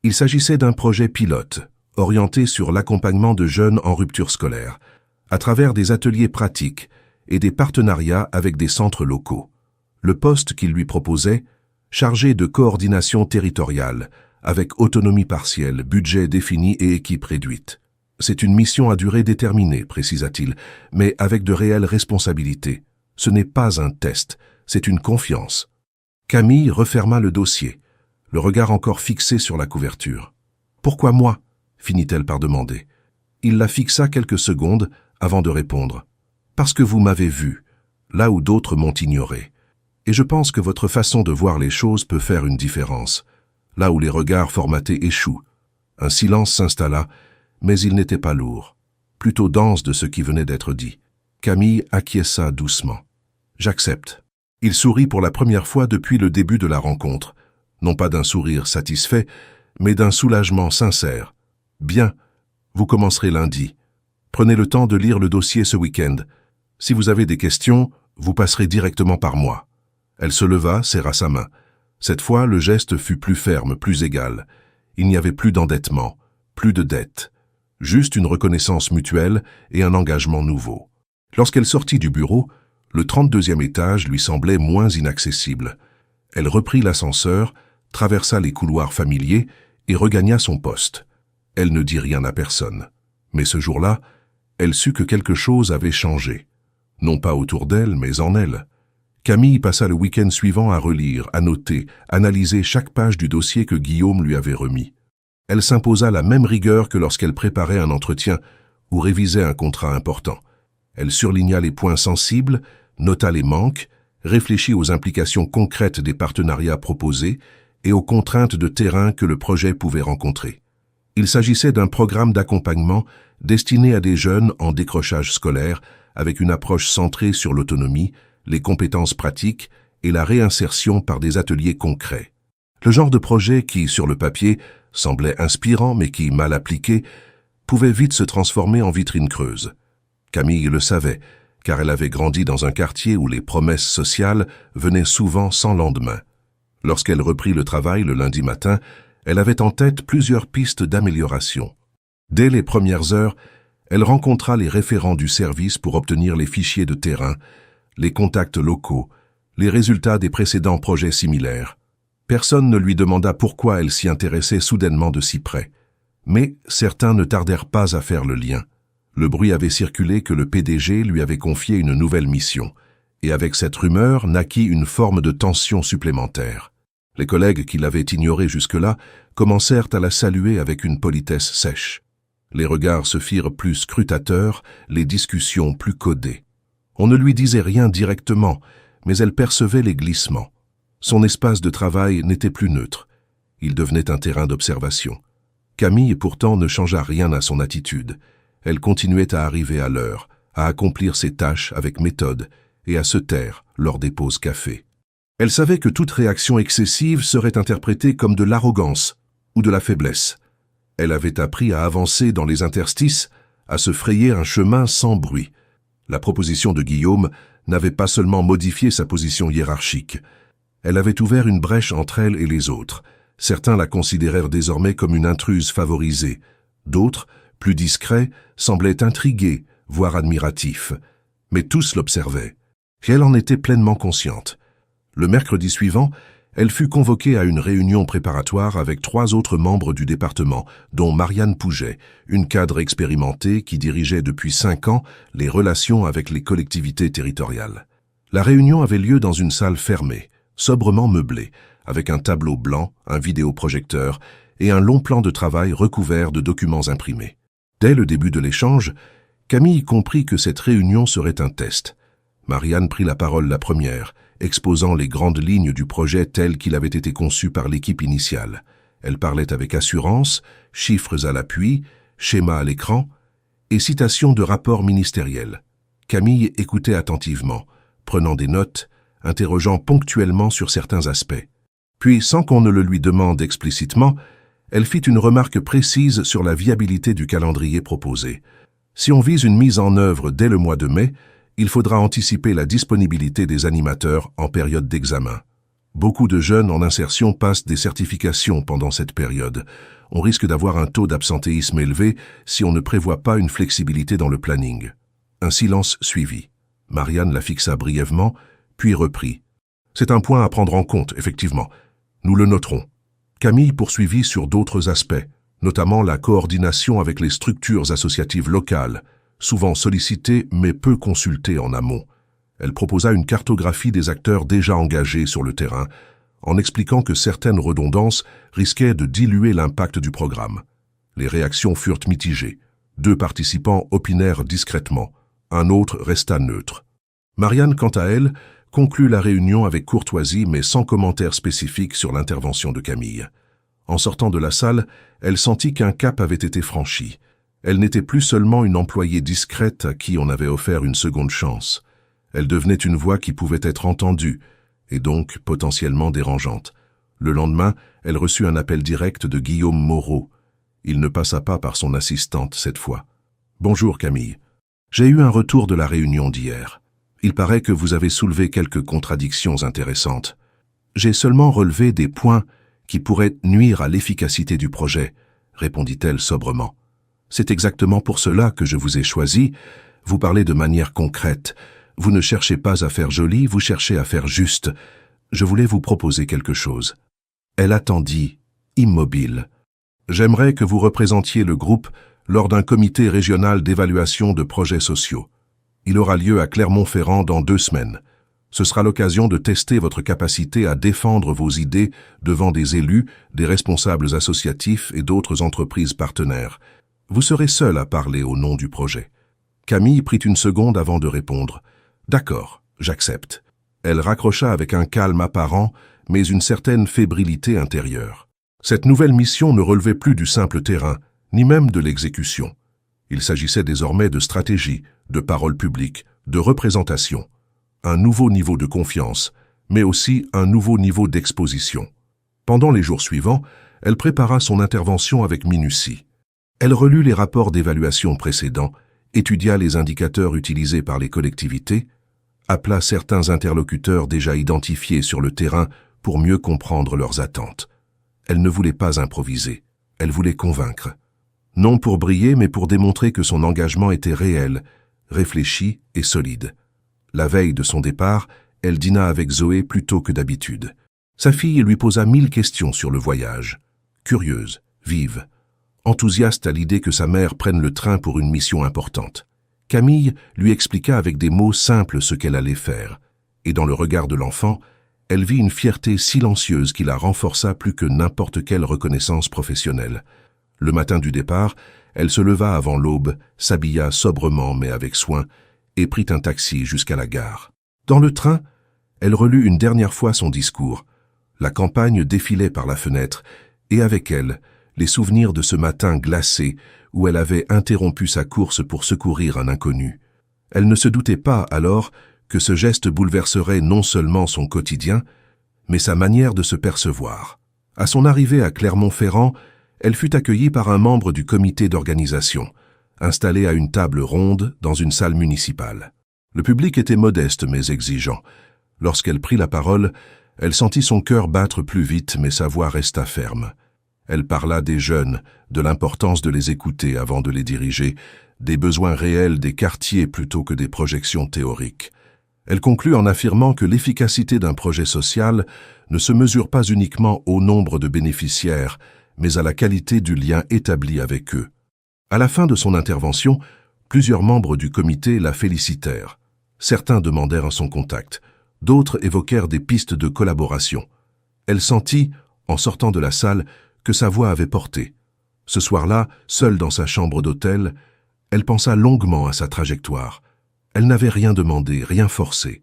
Il s'agissait d'un projet pilote, orienté sur l'accompagnement de jeunes en rupture scolaire, à travers des ateliers pratiques et des partenariats avec des centres locaux. Le poste qu'il lui proposait, chargé de coordination territoriale, avec autonomie partielle, budget défini et équipe réduite. C'est une mission à durée déterminée, précisa-t-il, mais avec de réelles responsabilités. Ce n'est pas un test, c'est une confiance. Camille referma le dossier, le regard encore fixé sur la couverture. « Pourquoi moi ?» finit-elle par demander. Il la fixa quelques secondes avant de répondre. « Parce que vous m'avez vu, là où d'autres m'ont ignoré. Et je pense que votre façon de voir les choses peut faire une différence, là où les regards formatés échouent. » Un silence s'installa, mais il n'était pas lourd, plutôt dense de ce qui venait d'être dit. Camille acquiesça doucement. « J'accepte. » Il sourit pour la première fois depuis le début de la rencontre, non pas d'un sourire satisfait, mais d'un soulagement sincère. « Bien, vous commencerez lundi. Prenez le temps de lire le dossier ce week-end. Si vous avez des questions, vous passerez directement par moi. » Elle se leva, serra sa main. Cette fois, le geste fut plus ferme, plus égal. Il n'y avait plus d'endettement, plus de dette. Juste une reconnaissance mutuelle et un engagement nouveau. Lorsqu'elle sortit du bureau, le 32e étage lui semblait moins inaccessible. Elle reprit l'ascenseur, traversa les couloirs familiers et regagna son poste. Elle ne dit rien à personne. Mais ce jour-là, elle sut que quelque chose avait changé. Non pas autour d'elle, mais en elle. Camille passa le week-end suivant à relire, à noter, analyser chaque page du dossier que Guillaume lui avait remis. Elle s'imposa la même rigueur que lorsqu'elle préparait un entretien ou révisait un contrat important. Elle surligna les points sensibles, nota les manques, réfléchit aux implications concrètes des partenariats proposés et aux contraintes de terrain que le projet pouvait rencontrer. Il s'agissait d'un programme d'accompagnement destiné à des jeunes en décrochage scolaire avec une approche centrée sur l'autonomie, les compétences pratiques et la réinsertion par des ateliers concrets. Le genre de projet qui, sur le papier, semblait inspirant mais qui, mal appliqué, pouvait vite se transformer en vitrine creuse. Camille le savait, car elle avait grandi dans un quartier où les promesses sociales venaient souvent sans lendemain. Lorsqu'elle reprit le travail le lundi matin, elle avait en tête plusieurs pistes d'amélioration. Dès les premières heures, elle rencontra les référents du service pour obtenir les fichiers de terrain, les contacts locaux, les résultats des précédents projets similaires. Personne ne lui demanda pourquoi elle s'y intéressait soudainement de si près. Mais certains ne tardèrent pas à faire le lien. Le bruit avait circulé que le PDG lui avait confié une nouvelle mission, et avec cette rumeur naquit une forme de tension supplémentaire. Les collègues qui l'avaient ignorée jusque-là commencèrent à la saluer avec une politesse sèche. Les regards se firent plus scrutateurs, les discussions plus codées. On ne lui disait rien directement, mais elle percevait les glissements. Son espace de travail n'était plus neutre. Il devenait un terrain d'observation. Camille, pourtant, ne changea rien à son attitude. Elle continuait à arriver à l'heure, à accomplir ses tâches avec méthode et à se taire lors des pauses café. Elle savait que toute réaction excessive serait interprétée comme de l'arrogance ou de la faiblesse. Elle avait appris à avancer dans les interstices, à se frayer un chemin sans bruit. La proposition de Guillaume n'avait pas seulement modifié sa position hiérarchique. Elle avait ouvert une brèche entre elle et les autres. Certains la considérèrent désormais comme une intruse favorisée. D'autres, plus discrets, semblaient intrigués, voire admiratifs. Mais tous l'observaient. Et elle en était pleinement consciente. Le mercredi suivant, elle fut convoquée à une réunion préparatoire avec 3 autres membres du département, dont Marianne Pouget, une cadre expérimentée qui dirigeait depuis 5 ans les relations avec les collectivités territoriales. La réunion avait lieu dans une salle fermée, sobrement meublée, avec un tableau blanc, un vidéoprojecteur et un long plan de travail recouvert de documents imprimés. Dès le début de l'échange, Camille comprit que cette réunion serait un test. Marianne prit la parole la première, exposant les grandes lignes du projet tel qu'il avait été conçu par l'équipe initiale. Elle parlait avec assurance, chiffres à l'appui, schémas à l'écran et citations de rapports ministériels. Camille écoutait attentivement, prenant des notes, interrogeant ponctuellement sur certains aspects. Puis, sans qu'on ne le lui demande explicitement, elle fit une remarque précise sur la viabilité du calendrier proposé. Si on vise une mise en œuvre dès le mois de mai, il faudra anticiper la disponibilité des animateurs en période d'examen. Beaucoup de jeunes en insertion passent des certifications pendant cette période. On risque d'avoir un taux d'absentéisme élevé si on ne prévoit pas une flexibilité dans le planning. Un silence suivit. Marianne la fixa brièvement, puis reprit. C'est un point à prendre en compte, effectivement. Nous le noterons. Camille poursuivit sur d'autres aspects, notamment la coordination avec les structures associatives locales, souvent sollicitées mais peu consultées en amont. Elle proposa une cartographie des acteurs déjà engagés sur le terrain, en expliquant que certaines redondances risquaient de diluer l'impact du programme. Les réactions furent mitigées. 2 participants opinèrent discrètement, un autre resta neutre. Marianne, quant à elle, conclut la réunion avec courtoisie mais sans commentaire spécifique sur l'intervention de Camille. En sortant de la salle, elle sentit qu'un cap avait été franchi. Elle n'était plus seulement une employée discrète à qui on avait offert une seconde chance. Elle devenait une voix qui pouvait être entendue, et donc potentiellement dérangeante. Le lendemain, elle reçut un appel direct de Guillaume Moreau. Il ne passa pas par son assistante cette fois. « Bonjour Camille. J'ai eu un retour de la réunion d'hier. Il paraît que vous avez soulevé quelques contradictions intéressantes. J'ai seulement relevé des points qui pourraient nuire à l'efficacité du projet, répondit-elle sobrement. C'est exactement pour cela que je vous ai choisi. Vous parlez de manière concrète. Vous ne cherchez pas à faire joli, vous cherchez à faire juste. Je voulais vous proposer quelque chose. Elle attendit, immobile. J'aimerais que vous représentiez le groupe lors d'un comité régional d'évaluation de projets sociaux. Il aura lieu à Clermont-Ferrand dans 2 semaines. Ce sera l'occasion de tester votre capacité à défendre vos idées devant des élus, des responsables associatifs et d'autres entreprises partenaires. Vous serez seul à parler au nom du projet. Camille prit une seconde avant de répondre. D'accord, j'accepte. Elle raccrocha avec un calme apparent, mais une certaine fébrilité intérieure. Cette nouvelle mission ne relevait plus du simple terrain, ni même de l'exécution. Il s'agissait désormais de stratégie, de parole publique, de représentation. Un nouveau niveau de confiance, mais aussi un nouveau niveau d'exposition. Pendant les jours suivants, elle prépara son intervention avec minutie. Elle relut les rapports d'évaluation précédents, étudia les indicateurs utilisés par les collectivités, appela certains interlocuteurs déjà identifiés sur le terrain pour mieux comprendre leurs attentes. Elle ne voulait pas improviser, elle voulait convaincre. Non pour briller, mais pour démontrer que son engagement était réel, réfléchi et solide. La veille de son départ, elle dîna avec Zoé plus tôt que d'habitude. Sa fille lui posa 1000 questions sur le voyage. Curieuse, vive, enthousiaste à l'idée que sa mère prenne le train pour une mission importante. Camille lui expliqua avec des mots simples ce qu'elle allait faire, et dans le regard de l'enfant, elle vit une fierté silencieuse qui la renforça plus que n'importe quelle reconnaissance professionnelle. Le matin du départ, elle se leva avant l'aube, s'habilla sobrement mais avec soin, et prit un taxi jusqu'à la gare. Dans le train, elle relut une dernière fois son discours. La campagne défilait par la fenêtre, et avec elle, les souvenirs de ce matin glacé où elle avait interrompu sa course pour secourir un inconnu. Elle ne se doutait pas, alors, que ce geste bouleverserait non seulement son quotidien, mais sa manière de se percevoir. À son arrivée à Clermont-Ferrand, elle fut accueillie par un membre du comité d'organisation, installé à une table ronde dans une salle municipale. Le public était modeste mais exigeant. Lorsqu'elle prit la parole, elle sentit son cœur battre plus vite, mais sa voix resta ferme. Elle parla des jeunes, de l'importance de les écouter avant de les diriger, des besoins réels des quartiers plutôt que des projections théoriques. Elle conclut en affirmant que l'efficacité d'un projet social ne se mesure pas uniquement au nombre de bénéficiaires, mais à la qualité du lien établi avec eux. À la fin de son intervention, plusieurs membres du comité la félicitèrent. Certains demandèrent son contact, d'autres évoquèrent des pistes de collaboration. Elle sentit, en sortant de la salle, que sa voix avait porté. Ce soir-là, seule dans sa chambre d'hôtel, elle pensa longuement à sa trajectoire. Elle n'avait rien demandé, rien forcé.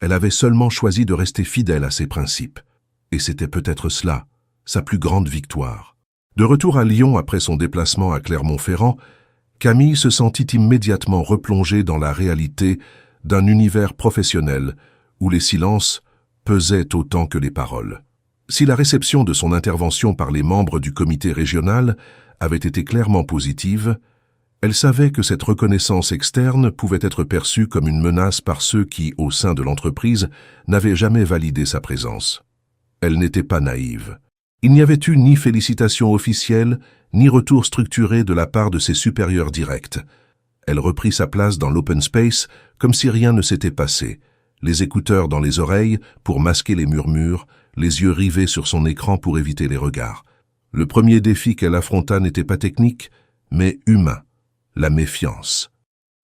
Elle avait seulement choisi de rester fidèle à ses principes. Et c'était peut-être cela, sa plus grande victoire. De retour à Lyon après son déplacement à Clermont-Ferrand, Camille se sentit immédiatement replongée dans la réalité d'un univers professionnel où les silences pesaient autant que les paroles. Si la réception de son intervention par les membres du comité régional avait été clairement positive, elle savait que cette reconnaissance externe pouvait être perçue comme une menace par ceux qui, au sein de l'entreprise, n'avaient jamais validé sa présence. Elle n'était pas naïve. Il n'y avait eu ni félicitations officielles, ni retour structuré de la part de ses supérieurs directs. Elle reprit sa place dans l'open space comme si rien ne s'était passé, les écouteurs dans les oreilles pour masquer les murmures, les yeux rivés sur son écran pour éviter les regards. Le premier défi qu'elle affronta n'était pas technique, mais humain, la méfiance.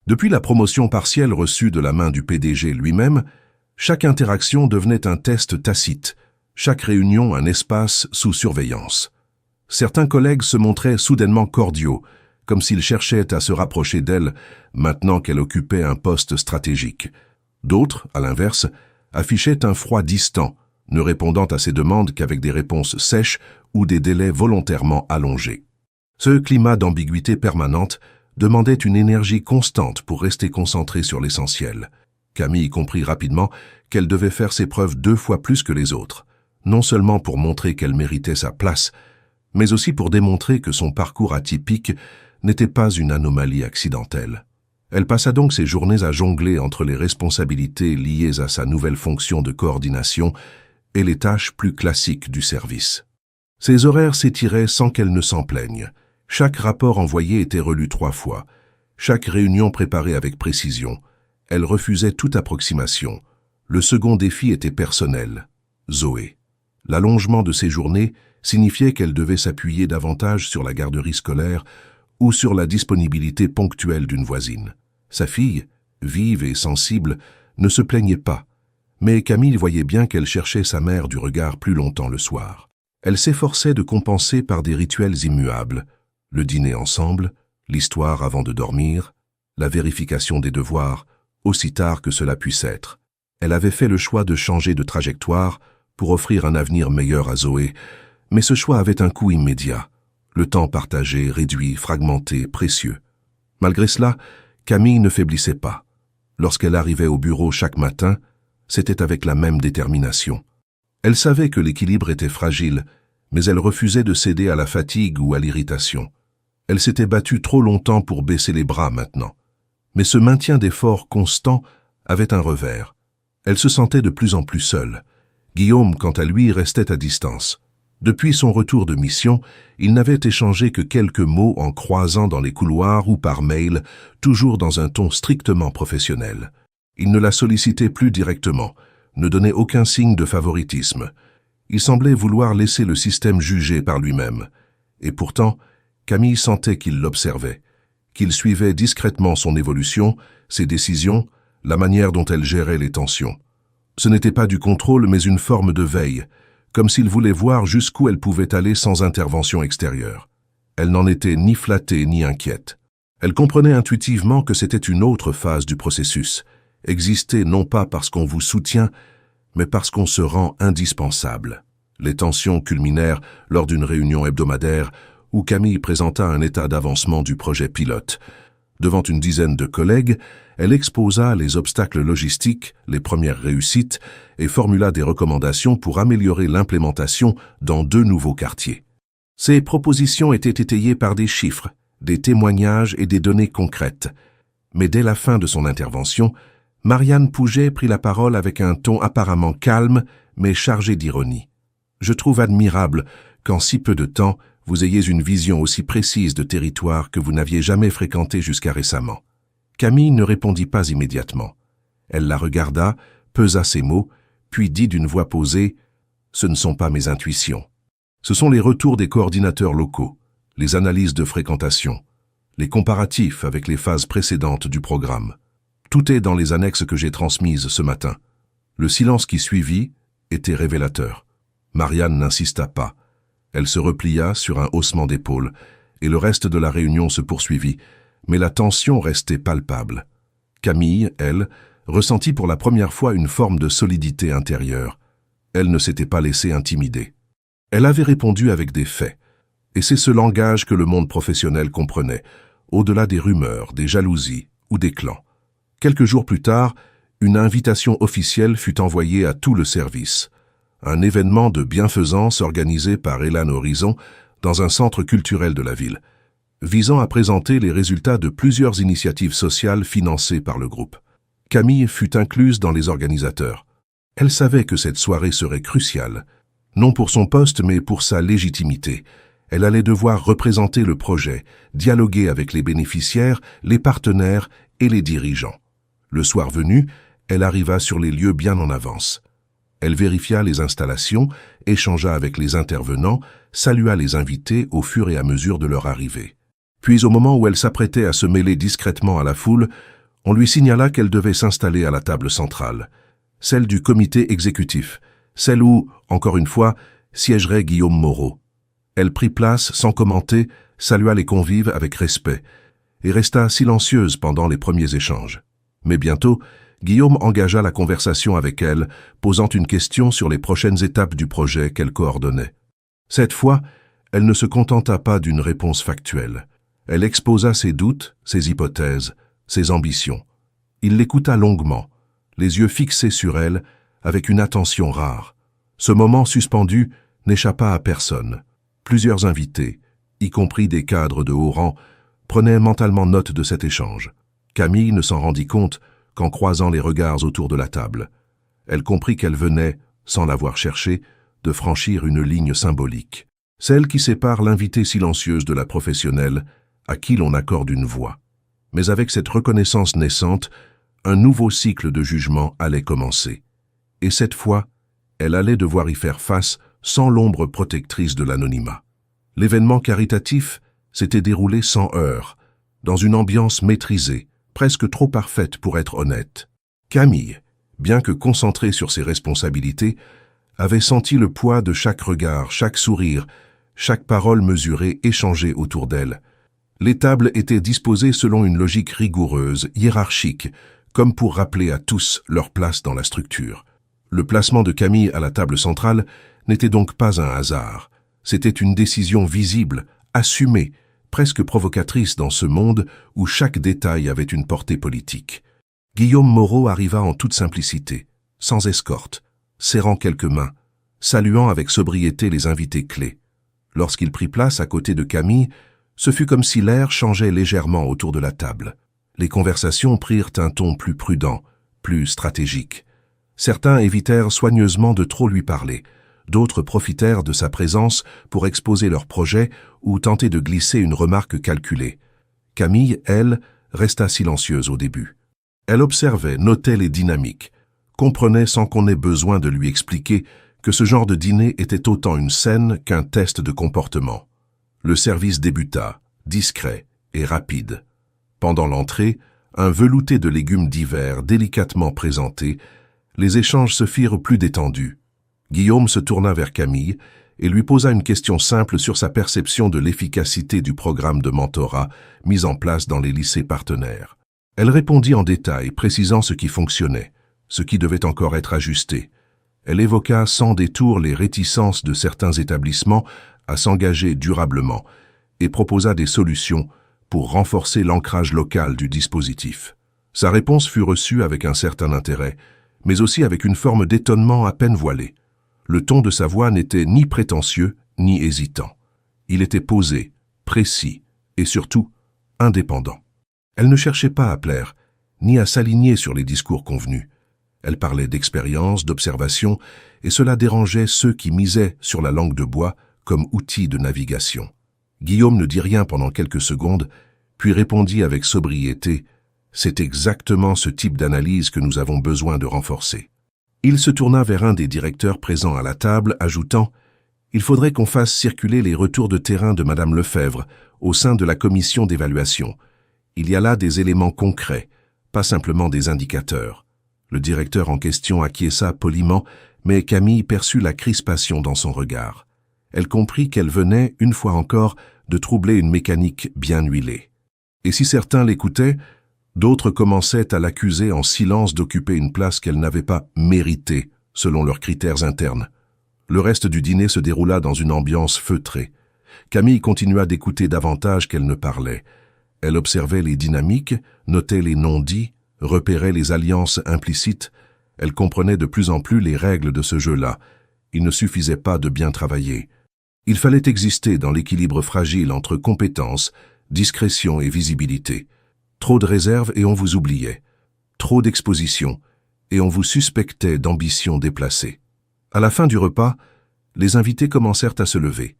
Depuis la promotion partielle reçue de la main du PDG lui-même, chaque interaction devenait un test tacite, chaque réunion un espace sous surveillance. Certains collègues se montraient soudainement cordiaux, comme s'ils cherchaient à se rapprocher d'elle maintenant qu'elle occupait un poste stratégique. D'autres, à l'inverse, affichaient un froid distant, ne répondant à ses demandes qu'avec des réponses sèches ou des délais volontairement allongés. Ce climat d'ambiguïté permanente demandait une énergie constante pour rester concentrée sur l'essentiel. Camille comprit rapidement qu'elle devait faire ses preuves 2 fois plus que les autres, non seulement pour montrer qu'elle méritait sa place, mais aussi pour démontrer que son parcours atypique n'était pas une anomalie accidentelle. Elle passa donc ses journées à jongler entre les responsabilités liées à sa nouvelle fonction de coordination et les tâches plus classiques du service. Ses horaires s'étiraient sans qu'elle ne s'en plaigne. Chaque rapport envoyé était relu 3 fois, chaque réunion préparée avec précision. Elle refusait toute approximation. Le second défi était personnel, Zoé. L'allongement de ses journées signifiait qu'elle devait s'appuyer davantage sur la garderie scolaire ou sur la disponibilité ponctuelle d'une voisine. Sa fille, vive et sensible, ne se plaignait pas, mais Camille voyait bien qu'elle cherchait sa mère du regard plus longtemps le soir. Elle s'efforçait de compenser par des rituels immuables, le dîner ensemble, l'histoire avant de dormir, la vérification des devoirs, aussi tard que cela puisse être. Elle avait fait le choix de changer de trajectoire pour offrir un avenir meilleur à Zoé, mais ce choix avait un coût immédiat. Le temps partagé, réduit, fragmenté, précieux. Malgré cela, Camille ne faiblissait pas. Lorsqu'elle arrivait au bureau chaque matin, c'était avec la même détermination. Elle savait que l'équilibre était fragile, mais elle refusait de céder à la fatigue ou à l'irritation. Elle s'était battue trop longtemps pour baisser les bras maintenant. Mais ce maintien d'effort constant avait un revers. Elle se sentait de plus en plus seule. Guillaume, quant à lui, restait à distance. Depuis son retour de mission, il n'avait échangé que quelques mots en croisant dans les couloirs ou par mail, toujours dans un ton strictement professionnel. Il ne la sollicitait plus directement, ne donnait aucun signe de favoritisme. Il semblait vouloir laisser le système juger par lui-même. Et pourtant, Camille sentait qu'il l'observait, qu'il suivait discrètement son évolution, ses décisions, la manière dont elle gérait les tensions. Ce n'était pas du contrôle, mais une forme de veille, comme s'il voulait voir jusqu'où elle pouvait aller sans intervention extérieure. Elle n'en était ni flattée ni inquiète. Elle comprenait intuitivement que c'était une autre phase du processus, exister non pas parce qu'on vous soutient, mais parce qu'on se rend indispensable. Les tensions culminèrent lors d'une réunion hebdomadaire où Camille présenta un état d'avancement du projet pilote. Devant une dizaine de collègues, elle exposa les obstacles logistiques, les premières réussites, et formula des recommandations pour améliorer l'implémentation dans 2 nouveaux quartiers. Ces propositions étaient étayées par des chiffres, des témoignages et des données concrètes. Mais dès la fin de son intervention, Marianne Pouget prit la parole avec un ton apparemment calme, mais chargé d'ironie. « Je trouve admirable qu'en si peu de temps, vous ayez une vision aussi précise de territoire que vous n'aviez jamais fréquenté jusqu'à récemment. » Camille ne répondit pas immédiatement. Elle la regarda, pesa ses mots, puis dit d'une voix posée « Ce ne sont pas mes intuitions. Ce sont les retours des coordinateurs locaux, les analyses de fréquentation, les comparatifs avec les phases précédentes du programme. Tout est dans les annexes que j'ai transmises ce matin. Le silence qui suivit était révélateur. Marianne n'insista pas. Elle se replia sur un haussement d'épaule, et le reste de la réunion se poursuivit, mais la tension restait palpable. Camille, elle, ressentit pour la première fois une forme de solidité intérieure. Elle ne s'était pas laissée intimider. Elle avait répondu avec des faits, et c'est ce langage que le monde professionnel comprenait, au-delà des rumeurs, des jalousies ou des clans. Quelques jours plus tard, une invitation officielle fut envoyée à tout le service. Un événement de bienfaisance organisé par Elan Horizon dans un centre culturel de la ville, visant à présenter les résultats de plusieurs initiatives sociales financées par le groupe. Camille fut incluse dans les organisateurs. Elle savait que cette soirée serait cruciale, non pour son poste mais pour sa légitimité. Elle allait devoir représenter le projet, dialoguer avec les bénéficiaires, les partenaires et les dirigeants. Le soir venu, elle arriva sur les lieux bien en avance. Elle vérifia les installations, échangea avec les intervenants, salua les invités au fur et à mesure de leur arrivée. Puis au moment où elle s'apprêtait à se mêler discrètement à la foule, on lui signala qu'elle devait s'installer à la table centrale, celle du comité exécutif, celle où, encore une fois, siégerait Guillaume Moreau. Elle prit place sans commenter, salua les convives avec respect, et resta silencieuse pendant les premiers échanges. Mais bientôt, Guillaume engagea la conversation avec elle, posant une question sur les prochaines étapes du projet qu'elle coordonnait. Cette fois, elle ne se contenta pas d'une réponse factuelle. Elle exposa ses doutes, ses hypothèses, ses ambitions. Il l'écouta longuement, les yeux fixés sur elle, avec une attention rare. Ce moment suspendu n'échappa à personne. Plusieurs invités, y compris des cadres de haut rang, prenaient mentalement note de cet échange. Camille ne s'en rendit compte qu'en croisant les regards autour de la table. Elle comprit qu'elle venait, sans l'avoir cherché, de franchir une ligne symbolique, celle qui sépare l'invitée silencieuse de la professionnelle, à qui l'on accorde une voix. Mais avec cette reconnaissance naissante, un nouveau cycle de jugement allait commencer. Et cette fois, elle allait devoir y faire face sans l'ombre protectrice de l'anonymat. L'événement caritatif s'était déroulé sans heurts, dans une ambiance maîtrisée, presque trop parfaite pour être honnête. Camille, bien que concentrée sur ses responsabilités, avait senti le poids de chaque regard, chaque sourire, chaque parole mesurée échangée autour d'elle. Les tables étaient disposées selon une logique rigoureuse, hiérarchique, comme pour rappeler à tous leur place dans la structure. Le placement de Camille à la table centrale n'était donc pas un hasard. C'était une décision visible, assumée, presque provocatrice dans ce monde où chaque détail avait une portée politique. Guillaume Moreau arriva en toute simplicité, sans escorte, serrant quelques mains, saluant avec sobriété les invités clés. Lorsqu'il prit place à côté de Camille, ce fut comme si l'air changeait légèrement autour de la table. Les conversations prirent un ton plus prudent, plus stratégique. Certains évitèrent soigneusement de trop lui parler, d'autres profitèrent de sa présence pour exposer leur projet ou tenter de glisser une remarque calculée. Camille, elle, resta silencieuse au début. Elle observait, notait les dynamiques, comprenait sans qu'on ait besoin de lui expliquer que ce genre de dîner était autant une scène qu'un test de comportement. Le service débuta, discret et rapide. Pendant l'entrée, un velouté de légumes divers délicatement présentés, les échanges se firent plus détendus. Guillaume se tourna vers Camille et lui posa une question simple sur sa perception de l'efficacité du programme de mentorat mis en place dans les lycées partenaires. Elle répondit en détail, précisant ce qui fonctionnait, ce qui devait encore être ajusté. Elle évoqua sans détour les réticences de certains établissements à s'engager durablement et proposa des solutions pour renforcer l'ancrage local du dispositif. Sa réponse fut reçue avec un certain intérêt, mais aussi avec une forme d'étonnement à peine voilée. Le ton de sa voix n'était ni prétentieux ni hésitant. Il était posé, précis et surtout indépendant. Elle ne cherchait pas à plaire, ni à s'aligner sur les discours convenus. Elle parlait d'expérience, d'observation, et cela dérangeait ceux qui misaient sur la langue de bois comme outil de navigation. Guillaume ne dit rien pendant quelques secondes, puis répondit avec sobriété « C'est exactement ce type d'analyse que nous avons besoin de renforcer ». Il se tourna vers un des directeurs présents à la table, ajoutant « Il faudrait qu'on fasse circuler les retours de terrain de Madame Lefebvre au sein de la commission d'évaluation. Il y a là des éléments concrets, pas simplement des indicateurs. Le directeur en question acquiesça poliment, mais Camille perçut la crispation dans son regard. Elle comprit qu'elle venait, une fois encore, de troubler une mécanique bien huilée. Et si certains l'écoutaient, d'autres commençaient à l'accuser en silence d'occuper une place qu'elle n'avait pas méritée, selon leurs critères internes. Le reste du dîner se déroula dans une ambiance feutrée. Camille continua d'écouter davantage qu'elle ne parlait. Elle observait les dynamiques, notait les non-dits, repérait les alliances implicites. Elle comprenait de plus en plus les règles de ce jeu-là. Il ne suffisait pas de bien travailler. Il fallait exister dans l'équilibre fragile entre compétence, discrétion et visibilité. Trop de réserve et on vous oubliait. Trop d'exposition et on vous suspectait d'ambition déplacée. À la fin du repas, les invités commencèrent à se lever.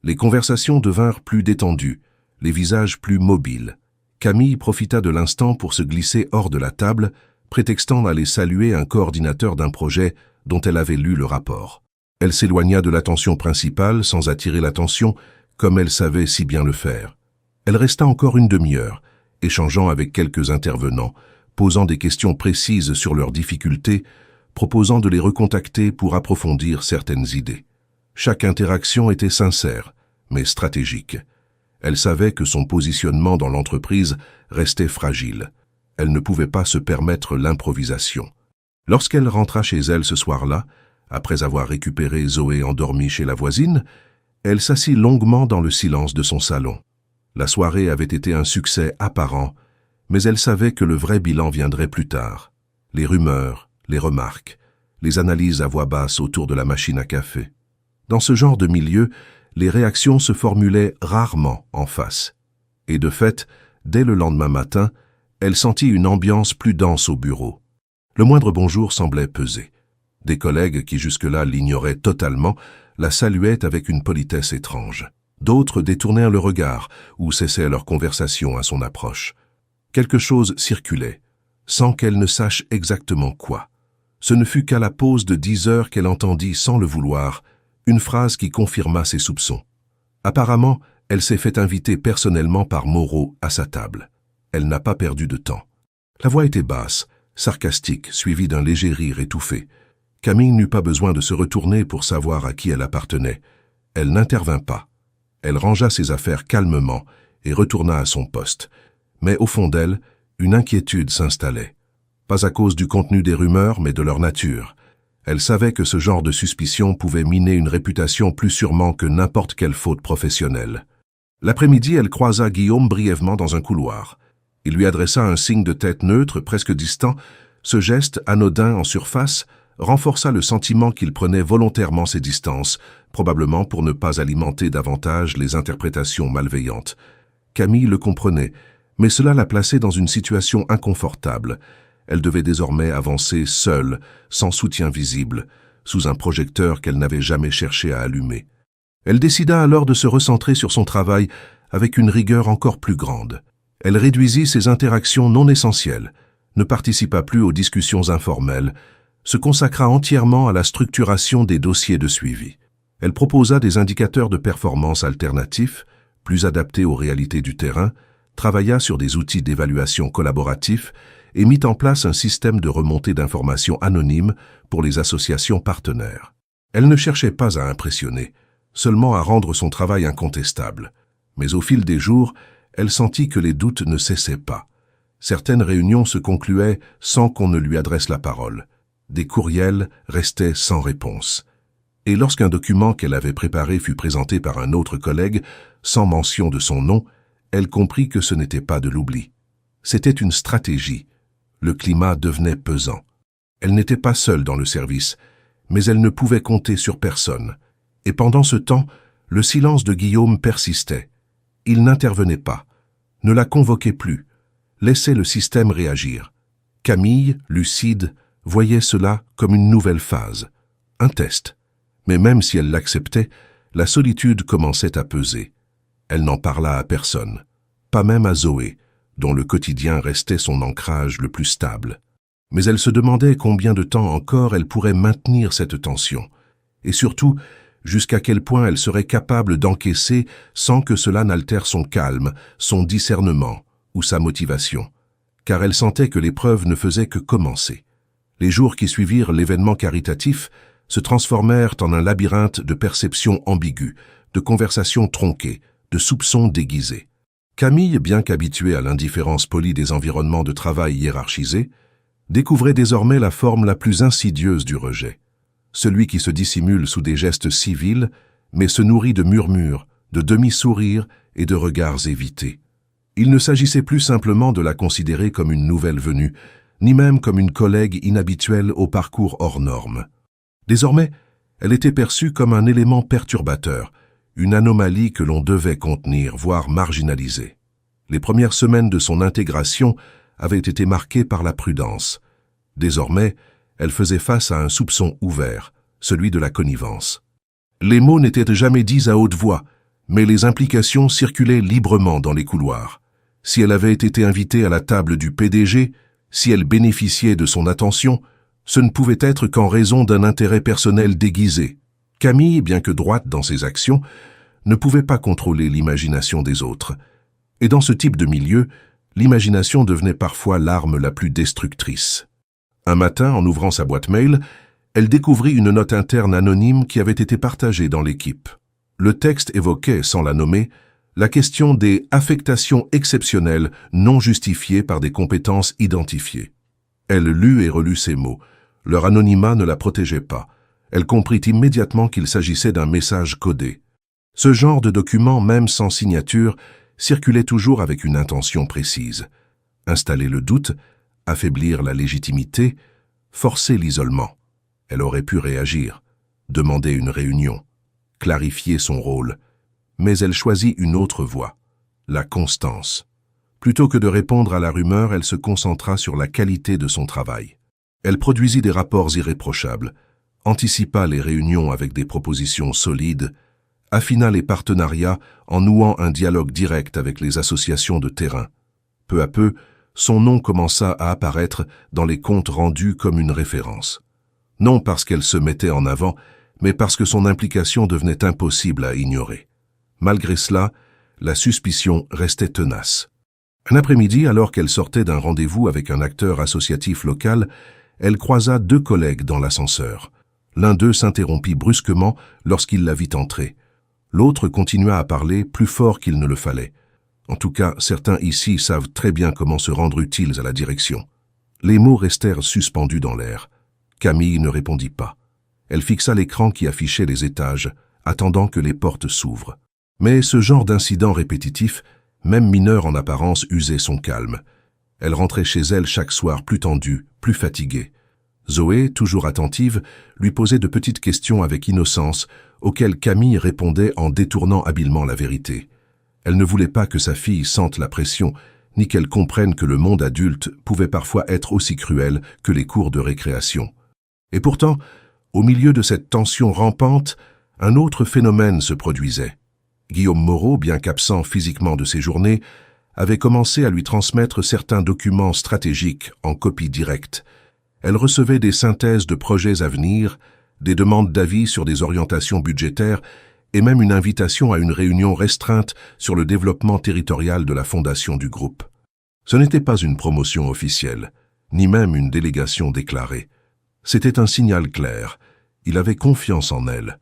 Les conversations devinrent plus détendues, les visages plus mobiles. Camille profita de l'instant pour se glisser hors de la table, prétextant d'aller saluer un coordinateur d'un projet dont elle avait lu le rapport. Elle s'éloigna de l'attention principale sans attirer l'attention, comme elle savait si bien le faire. Elle resta encore une demi-heure, échangeant avec quelques intervenants, posant des questions précises sur leurs difficultés, proposant de les recontacter pour approfondir certaines idées. Chaque interaction était sincère, mais stratégique. Elle savait que son positionnement dans l'entreprise restait fragile. Elle ne pouvait pas se permettre l'improvisation. Lorsqu'elle rentra chez elle ce soir-là, après avoir récupéré Zoé endormie chez la voisine, elle s'assit longuement dans le silence de son salon. La soirée avait été un succès apparent, mais elle savait que le vrai bilan viendrait plus tard. Les rumeurs, les remarques, les analyses à voix basse autour de la machine à café. Dans ce genre de milieu, les réactions se formulaient rarement en face. Et de fait, dès le lendemain matin, elle sentit une ambiance plus dense au bureau. Le moindre bonjour semblait peser. Des collègues qui jusque-là l'ignoraient totalement la saluaient avec une politesse étrange. D'autres détournèrent le regard ou cessaient leur conversation à son approche. Quelque chose circulait, sans qu'elle ne sache exactement quoi. Ce ne fut qu'à la pause de 10 heures qu'elle entendit, sans le vouloir, une phrase qui confirma ses soupçons. Apparemment, elle s'est fait inviter personnellement par Moreau à sa table. Elle n'a pas perdu de temps. La voix était basse, sarcastique, suivie d'un léger rire étouffé. Camille n'eut pas besoin de se retourner pour savoir à qui elle appartenait. Elle n'intervint pas. Elle rangea ses affaires calmement et retourna à son poste. Mais au fond d'elle, une inquiétude s'installait. Pas à cause du contenu des rumeurs, mais de leur nature. Elle savait que ce genre de suspicion pouvait miner une réputation plus sûrement que n'importe quelle faute professionnelle. L'après-midi, elle croisa Guillaume brièvement dans un couloir. Il lui adressa un signe de tête neutre, presque distant. Ce geste, anodin en surface, renforça le sentiment qu'il prenait volontairement ses distances, probablement pour ne pas alimenter davantage les interprétations malveillantes. Camille le comprenait, mais cela la plaçait dans une situation inconfortable. Elle devait désormais avancer seule, sans soutien visible, sous un projecteur qu'elle n'avait jamais cherché à allumer. Elle décida alors de se recentrer sur son travail avec une rigueur encore plus grande. Elle réduisit ses interactions non essentielles, ne participa plus aux discussions informelles, se consacra entièrement à la structuration des dossiers de suivi. Elle proposa des indicateurs de performance alternatifs, plus adaptés aux réalités du terrain, travailla sur des outils d'évaluation collaboratifs et mit en place un système de remontée d'informations anonymes pour les associations partenaires. Elle ne cherchait pas à impressionner, seulement à rendre son travail incontestable. Mais au fil des jours, elle sentit que les doutes ne cessaient pas. Certaines réunions se concluaient sans qu'on ne lui adresse la parole. Des courriels restaient sans réponse. Et lorsqu'un document qu'elle avait préparé fut présenté par un autre collègue, sans mention de son nom, elle comprit que ce n'était pas de l'oubli. C'était une stratégie. Le climat devenait pesant. Elle n'était pas seule dans le service, mais elle ne pouvait compter sur personne. Et pendant ce temps, le silence de Guillaume persistait. Il n'intervenait pas, ne la convoquait plus, laissait le système réagir. Camille, lucide, voyait cela comme une nouvelle phase, un test. Mais même si elle l'acceptait, la solitude commençait à peser. Elle n'en parla à personne, pas même à Zoé, dont le quotidien restait son ancrage le plus stable. Mais elle se demandait combien de temps encore elle pourrait maintenir cette tension, et surtout, jusqu'à quel point elle serait capable d'encaisser sans que cela n'altère son calme, son discernement ou sa motivation. car elle sentait que l'épreuve ne faisait que commencer. Les jours qui suivirent l'événement caritatif se transformèrent en un labyrinthe de perceptions ambiguës, de conversations tronquées, de soupçons déguisés. Camille, bien qu'habituée à l'indifférence polie des environnements de travail hiérarchisés, découvrait désormais la forme la plus insidieuse du rejet. Celui qui se dissimule sous des gestes civils, mais se nourrit de murmures, de demi-sourires et de regards évités. Il ne s'agissait plus simplement de la considérer comme une nouvelle venue, ni même comme une collègue inhabituelle au parcours hors norme. Désormais, elle était perçue comme un élément perturbateur, une anomalie que l'on devait contenir, voire marginaliser. Les premières semaines de son intégration avaient été marquées par la prudence. Désormais, elle faisait face à un soupçon ouvert, celui de la connivence. Les mots n'étaient jamais dits à haute voix, mais les implications circulaient librement dans les couloirs. Si elle avait été invitée à la table du PDG, si elle bénéficiait de son attention, ce ne pouvait être qu'en raison d'un intérêt personnel déguisé. Camille, bien que droite dans ses actions, ne pouvait pas contrôler l'imagination des autres. Et dans ce type de milieu, l'imagination devenait parfois l'arme la plus destructrice. Un matin, en ouvrant sa boîte mail, elle découvrit une note interne anonyme qui avait été partagée dans l'équipe. Le texte évoquait, sans la nommer, la question des affectations exceptionnelles non justifiées par des compétences identifiées. Elle lut et relut ces mots. Leur anonymat ne la protégeait pas. Elle comprit immédiatement qu'il s'agissait d'un message codé. Ce genre de document, même sans signature, circulait toujours avec une intention précise. Installer le doute, affaiblir la légitimité, forcer l'isolement. Elle aurait pu réagir, demander une réunion, clarifier son rôle, mais elle choisit une autre voie, la constance. Plutôt que de répondre à la rumeur, elle se concentra sur la qualité de son travail. Elle produisit des rapports irréprochables, anticipa les réunions avec des propositions solides, affina les partenariats en nouant un dialogue direct avec les associations de terrain. Peu à peu, son nom commença à apparaître dans les comptes rendus comme une référence. Non parce qu'elle se mettait en avant, mais parce que son implication devenait impossible à ignorer. Malgré cela, la suspicion restait tenace. Un après-midi, alors qu'elle sortait d'un rendez-vous avec un acteur associatif local, elle croisa deux collègues dans l'ascenseur. L'un d'eux s'interrompit brusquement lorsqu'il la vit entrer. L'autre continua à parler plus fort qu'il ne le fallait. En tout cas, certains ici savent très bien comment se rendre utiles à la direction. Les mots restèrent suspendus dans l'air. Camille ne répondit pas. Elle fixa l'écran qui affichait les étages, attendant que les portes s'ouvrent. Mais ce genre d'incident répétitif, même mineur en apparence, usait son calme. Elle rentrait chez elle chaque soir plus tendue, plus fatiguée. Zoé, toujours attentive, lui posait de petites questions avec innocence, auxquelles Camille répondait en détournant habilement la vérité. Elle ne voulait pas que sa fille sente la pression, ni qu'elle comprenne que le monde adulte pouvait parfois être aussi cruel que les cours de récréation. Et pourtant, au milieu de cette tension rampante, un autre phénomène se produisait. Guillaume Moreau, bien qu'absent physiquement de ses journées, avait commencé à lui transmettre certains documents stratégiques en copie directe. Elle recevait des synthèses de projets à venir, des demandes d'avis sur des orientations budgétaires et même une invitation à une réunion restreinte sur le développement territorial de la fondation du groupe. Ce n'était pas une promotion officielle, ni même une délégation déclarée. C'était un signal clair. Il avait confiance en elle.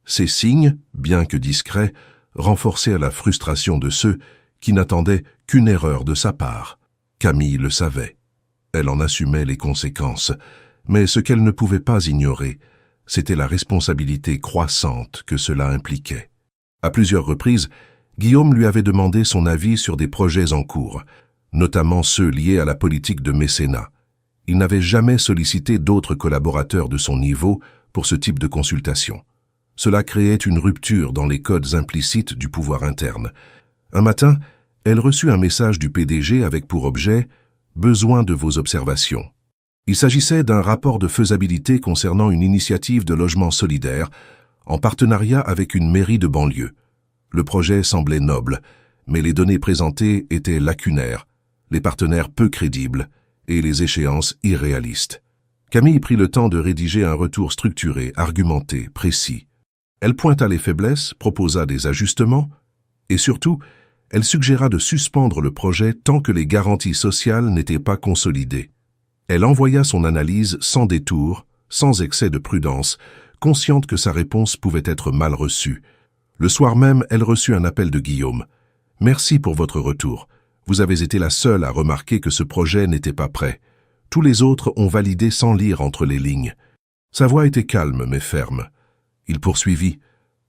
Ces signes, bien que discrets, renforçaient la frustration de ceux qui n'attendaient qu'une erreur de sa part. Camille le savait. Elle en assumait les conséquences, mais ce qu'elle ne pouvait pas ignorer, c'était la responsabilité croissante que cela impliquait. À plusieurs reprises, Guillaume lui avait demandé son avis sur des projets en cours, notamment ceux liés à la politique de mécénat. Il n'avait jamais sollicité d'autres collaborateurs de son niveau pour ce type de consultation. Cela créait une rupture dans les codes implicites du pouvoir interne. Un matin, elle reçut un message du PDG avec pour objet « Besoin de vos observations ». Il s'agissait d'un rapport de faisabilité concernant une initiative de logement solidaire en partenariat avec une mairie de banlieue. Le projet semblait noble, mais les données présentées étaient lacunaires, les partenaires peu crédibles et les échéances irréalistes. Camille prit le temps de rédiger un retour structuré, argumenté, précis. Elle pointa les faiblesses, proposa des ajustements et surtout, Elle suggéra de suspendre le projet tant que les garanties sociales n'étaient pas consolidées. Elle envoya son analyse sans détour, sans excès de prudence, consciente que sa réponse pouvait être mal reçue. Le soir même, elle reçut un appel de Guillaume. « Merci pour votre retour. Vous avez été la seule à remarquer que ce projet n'était pas prêt. Tous les autres ont validé sans lire entre les lignes. » Sa voix était calme mais ferme. Il poursuivit.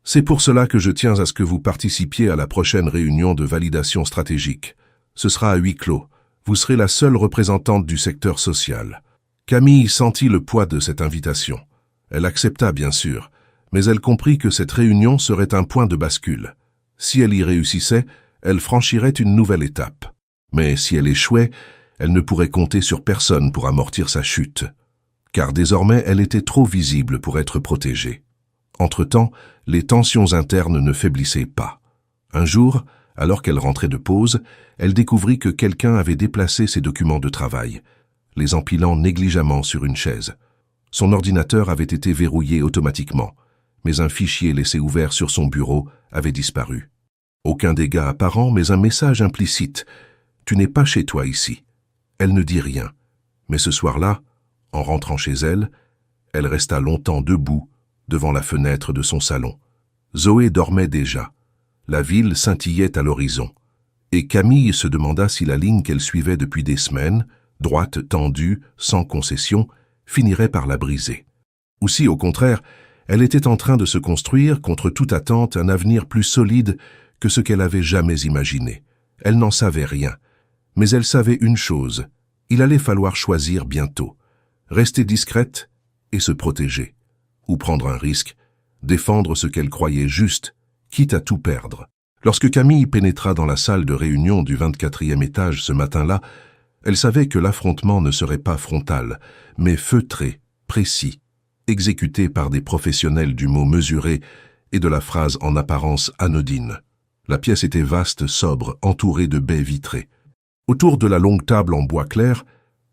« C'est pour cela que je tiens à ce que vous participiez à la prochaine réunion de validation stratégique. Ce sera à huis clos. Vous serez la seule représentante du secteur social. » Camille sentit le poids de cette invitation. Elle accepta bien sûr, mais elle comprit que cette réunion serait un point de bascule. Si elle y réussissait, elle franchirait une nouvelle étape. Mais si elle échouait, elle ne pourrait compter sur personne pour amortir sa chute. Car désormais, elle était trop visible pour être protégée. Entre-temps, les tensions internes ne faiblissaient pas. Un jour, alors qu'elle rentrait de pause, elle découvrit que quelqu'un avait déplacé ses documents de travail, les empilant négligemment sur une chaise. Son ordinateur avait été verrouillé automatiquement, mais un fichier laissé ouvert sur son bureau avait disparu. Aucun dégât apparent, mais un message implicite. « Tu n'es pas chez toi ici. » Elle ne dit rien, mais ce soir-là, en rentrant chez elle, elle resta longtemps debout devant la fenêtre de son salon. Zoé dormait déjà. La ville scintillait à l'horizon. Et Camille se demanda si la ligne qu'elle suivait depuis des semaines, droite, tendue, sans concession, finirait par la briser. Ou si, au contraire, elle était en train de se construire, contre toute attente, un avenir plus solide que ce qu'elle avait jamais imaginé. Elle n'en savait rien. Mais elle savait une chose, il allait falloir choisir bientôt. Rester discrète et se protéger. Ou prendre un risque, défendre ce qu'elle croyait juste, quitte à tout perdre. Lorsque Camille pénétra dans la salle de réunion du 24e étage ce matin-là, elle savait que l'affrontement ne serait pas frontal, mais feutré, précis, exécuté par des professionnels du mot mesuré et de la phrase en apparence anodine. La pièce était vaste, sobre, entourée de baies vitrées. Autour de la longue table en bois clair,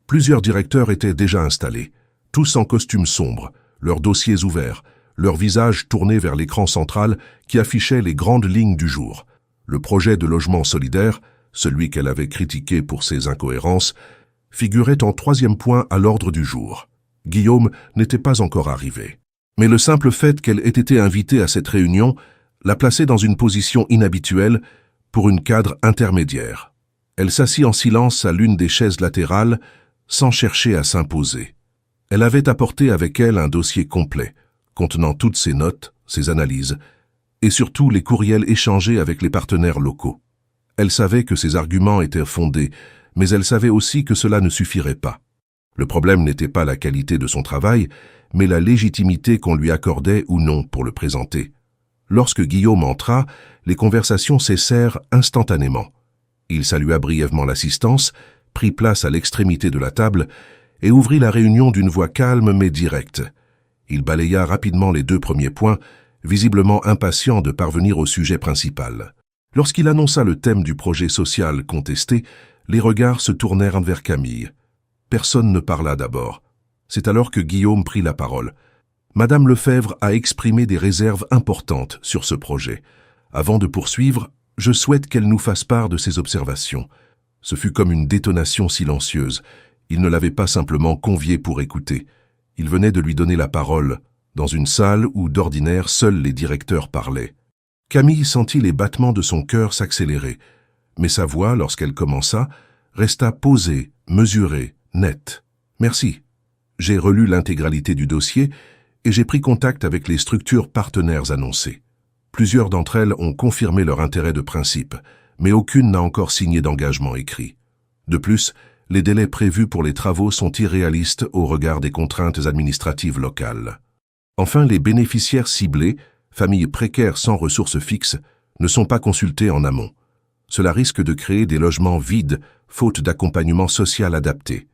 plusieurs directeurs étaient déjà installés, tous en costume sombre, leurs dossiers ouverts, leurs visages tournés vers l'écran central qui affichait les grandes lignes du jour. Le projet de logement solidaire, celui qu'elle avait critiqué pour ses incohérences, figurait en 3e point à l'ordre du jour. Guillaume n'était pas encore arrivé. Mais le simple fait qu'elle ait été invitée à cette réunion la plaçait dans une position inhabituelle pour une cadre intermédiaire. Elle s'assit en silence à l'une des chaises latérales, sans chercher à s'imposer. Elle avait apporté avec elle un dossier complet, contenant toutes ses notes, ses analyses, et surtout les courriels échangés avec les partenaires locaux. Elle savait que ses arguments étaient fondés, mais elle savait aussi que cela ne suffirait pas. Le problème n'était pas la qualité de son travail, mais la légitimité qu'on lui accordait ou non pour le présenter. Lorsque Guillaume entra, les conversations cessèrent instantanément. Il salua brièvement l'assistance, prit place à l'extrémité de la table et ouvrit la réunion d'une voix calme mais directe. Il balaya rapidement les 2 premiers points, visiblement impatient de parvenir au sujet principal. Lorsqu'il annonça le thème du projet social contesté, les regards se tournèrent vers Camille. Personne ne parla d'abord. C'est alors que Guillaume prit la parole. Madame Lefebvre a exprimé des réserves importantes sur ce projet. Avant de poursuivre, je souhaite qu'elle nous fasse part de ses observations. Ce fut comme une détonation silencieuse. Il ne l'avait pas simplement conviée pour écouter. Il venait de lui donner la parole, dans une salle où d'ordinaire seuls les directeurs parlaient. Camille sentit les battements de son cœur s'accélérer, mais sa voix, lorsqu'elle commença, resta posée, mesurée, nette. « Merci. J'ai relu l'intégralité du dossier et j'ai pris contact avec les structures partenaires annoncées. Plusieurs d'entre elles ont confirmé leur intérêt de principe, mais aucune n'a encore signé d'engagement écrit. De plus, les délais prévus pour les travaux sont irréalistes au regard des contraintes administratives locales. Enfin, les bénéficiaires ciblés, familles précaires sans ressources fixes, ne sont pas consultés en amont. Cela risque de créer des logements vides, faute d'accompagnement social adapté. »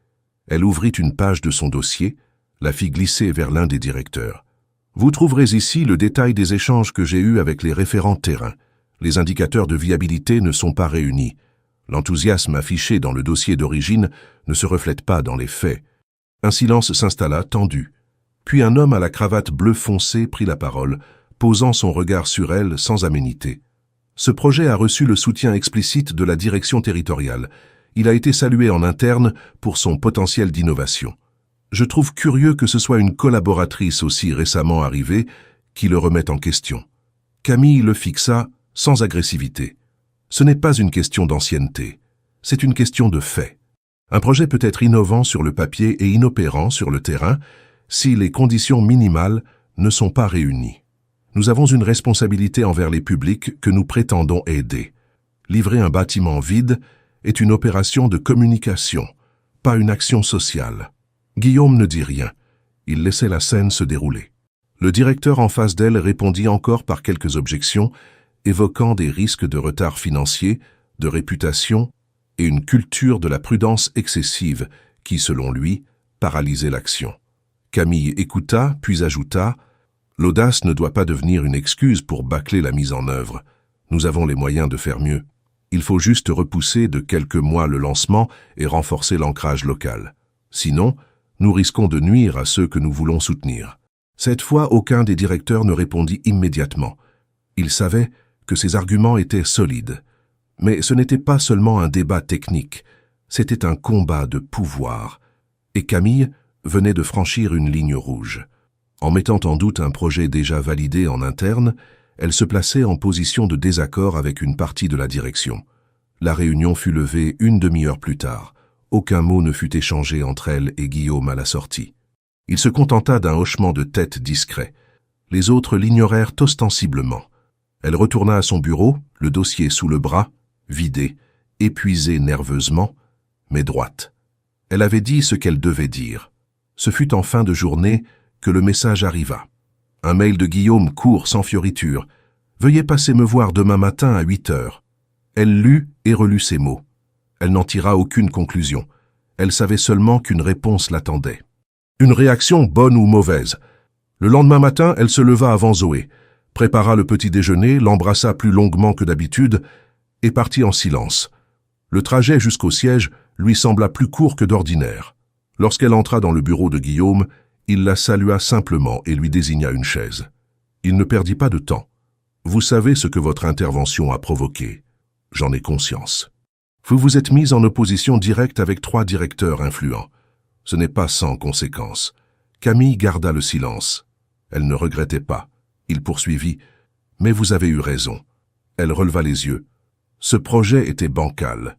Elle ouvrit une page de son dossier, la fit glisser vers l'un des directeurs. « Vous trouverez ici le détail des échanges que j'ai eus avec les référents terrain. Les indicateurs de viabilité ne sont pas réunis. L'enthousiasme affiché dans le dossier d'origine ne se reflète pas dans les faits. » Un silence s'installa, tendu. Puis un homme à la cravate bleu foncé prit la parole, posant son regard sur elle sans aménité. Ce projet a reçu le soutien explicite de la direction territoriale. Il a été salué en interne pour son potentiel d'innovation. Je trouve curieux que ce soit une collaboratrice aussi récemment arrivée qui le remette en question. Camille le fixa sans agressivité. Ce n'est pas une question d'ancienneté, c'est une question de fait. Un projet peut être innovant sur le papier et inopérant sur le terrain si les conditions minimales ne sont pas réunies. Nous avons une responsabilité envers les publics que nous prétendons aider. Livrer un bâtiment vide est une opération de communication, pas une action sociale. Guillaume ne dit rien. Il laissait la scène se dérouler. Le directeur en face d'elle répondit encore par quelques objections, évoquant des risques de retard financier, de réputation et une culture de la prudence excessive qui, selon lui, paralysait l'action. Camille écouta, puis ajouta « L'audace ne doit pas devenir une excuse pour bâcler la mise en œuvre. Nous avons les moyens de faire mieux. Il faut juste repousser de quelques mois le lancement et renforcer l'ancrage local. Sinon, nous risquons de nuire à ceux que nous voulons soutenir. » Cette fois, aucun des directeurs ne répondit immédiatement. Ils savaient que ces arguments étaient solides. Mais ce n'était pas seulement un débat technique, c'était un combat de pouvoir. Et Camille venait de franchir une ligne rouge. En mettant en doute un projet déjà validé en interne, elle se plaçait en position de désaccord avec une partie de la direction. La réunion fut levée une demi-heure plus tard. Aucun mot ne fut échangé entre elle et Guillaume à la sortie. Il se contenta d'un hochement de tête discret. Les autres l'ignorèrent ostensiblement. Elle retourna à son bureau, le dossier sous le bras, vidé, épuisée nerveusement, mais droite. Elle avait dit ce qu'elle devait dire. Ce fut en fin de journée que le message arriva. Un mail de Guillaume court sans fioriture. « Veuillez passer me voir demain matin à 8 heures. » Elle lut et relut ces mots. Elle n'en tira aucune conclusion. Elle savait seulement qu'une réponse l'attendait. Une réaction bonne ou mauvaise. Le lendemain matin, elle se leva avant Zoé, prépara le petit déjeuner, l'embrassa plus longuement que d'habitude et partit en silence. Le trajet jusqu'au siège lui sembla plus court que d'ordinaire. Lorsqu'elle entra dans le bureau de Guillaume, il la salua simplement et lui désigna une chaise. Il ne perdit pas de temps. « Vous savez ce que votre intervention a provoqué. J'en ai conscience. Vous vous êtes mise en opposition directe avec 3 directeurs influents. Ce n'est pas sans conséquence. » Camille garda le silence. Elle ne regrettait pas. Il poursuivit. « Mais vous avez eu raison. » Elle releva les yeux. « Ce projet était bancal.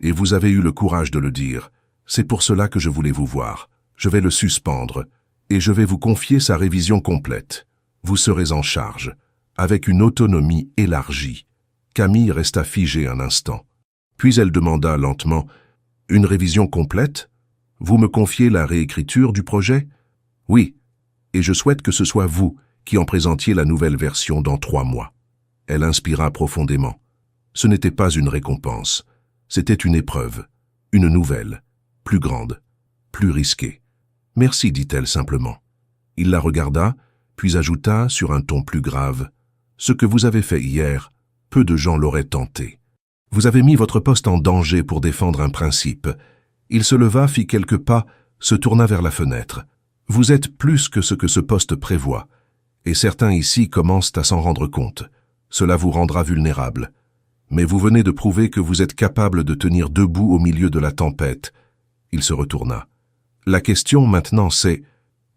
Et vous avez eu le courage de le dire. C'est pour cela que je voulais vous voir. Je vais le suspendre. Et je vais vous confier sa révision complète. Vous serez en charge, avec une autonomie élargie. » Camille resta figée un instant. Puis elle demanda lentement, « Une révision complète? Vous me confiez la réécriture du projet? » « Oui, et je souhaite que ce soit vous qui en présentiez la nouvelle version dans 3 mois. » Elle inspira profondément. Ce n'était pas une récompense, c'était une épreuve, une nouvelle, plus grande, plus risquée. « Merci, dit-elle simplement. Il la regarda, puis ajouta sur un ton plus grave, « Ce que vous avez fait hier, peu de gens l'auraient tenté. Vous avez mis votre poste en danger pour défendre un principe. » Il se leva, fit quelques pas, se tourna vers la fenêtre. « Vous êtes plus que ce que ce poste prévoit, et certains ici commencent à s'en rendre compte. Cela vous rendra vulnérable. Mais vous venez de prouver que vous êtes capable de tenir debout au milieu de la tempête. » Il se retourna. « La question maintenant c'est,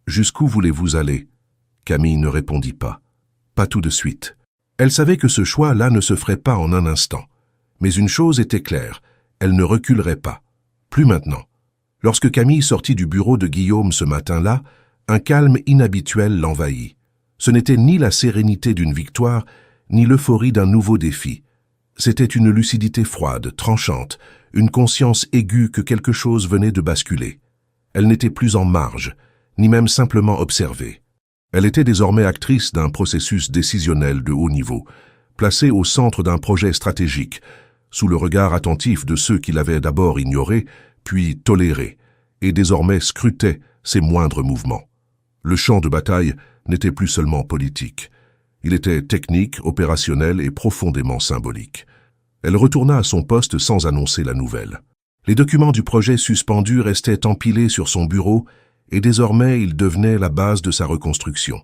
jusqu'où voulez-vous aller ?» Camille ne répondit pas. Pas tout de suite. Elle savait que ce choix-là ne se ferait pas en un instant. Mais une chose était claire, elle ne reculerait pas. Plus maintenant. Lorsque Camille sortit du bureau de Guillaume ce matin-là, un calme inhabituel l'envahit. Ce n'était ni la sérénité d'une victoire, ni l'euphorie d'un nouveau défi. C'était une lucidité froide, tranchante, une conscience aiguë que quelque chose venait de basculer. Elle n'était plus en marge, ni même simplement observée. Elle était désormais actrice d'un processus décisionnel de haut niveau, placée au centre d'un projet stratégique, sous le regard attentif de ceux qui l'avaient d'abord ignoré, puis toléré, et désormais scrutaient ses moindres mouvements. Le champ de bataille n'était plus seulement politique. Il était technique, opérationnel et profondément symbolique. Elle retourna à son poste sans annoncer la nouvelle. Les documents du projet suspendu restaient empilés sur son bureau et désormais ils devenaient la base de sa reconstruction.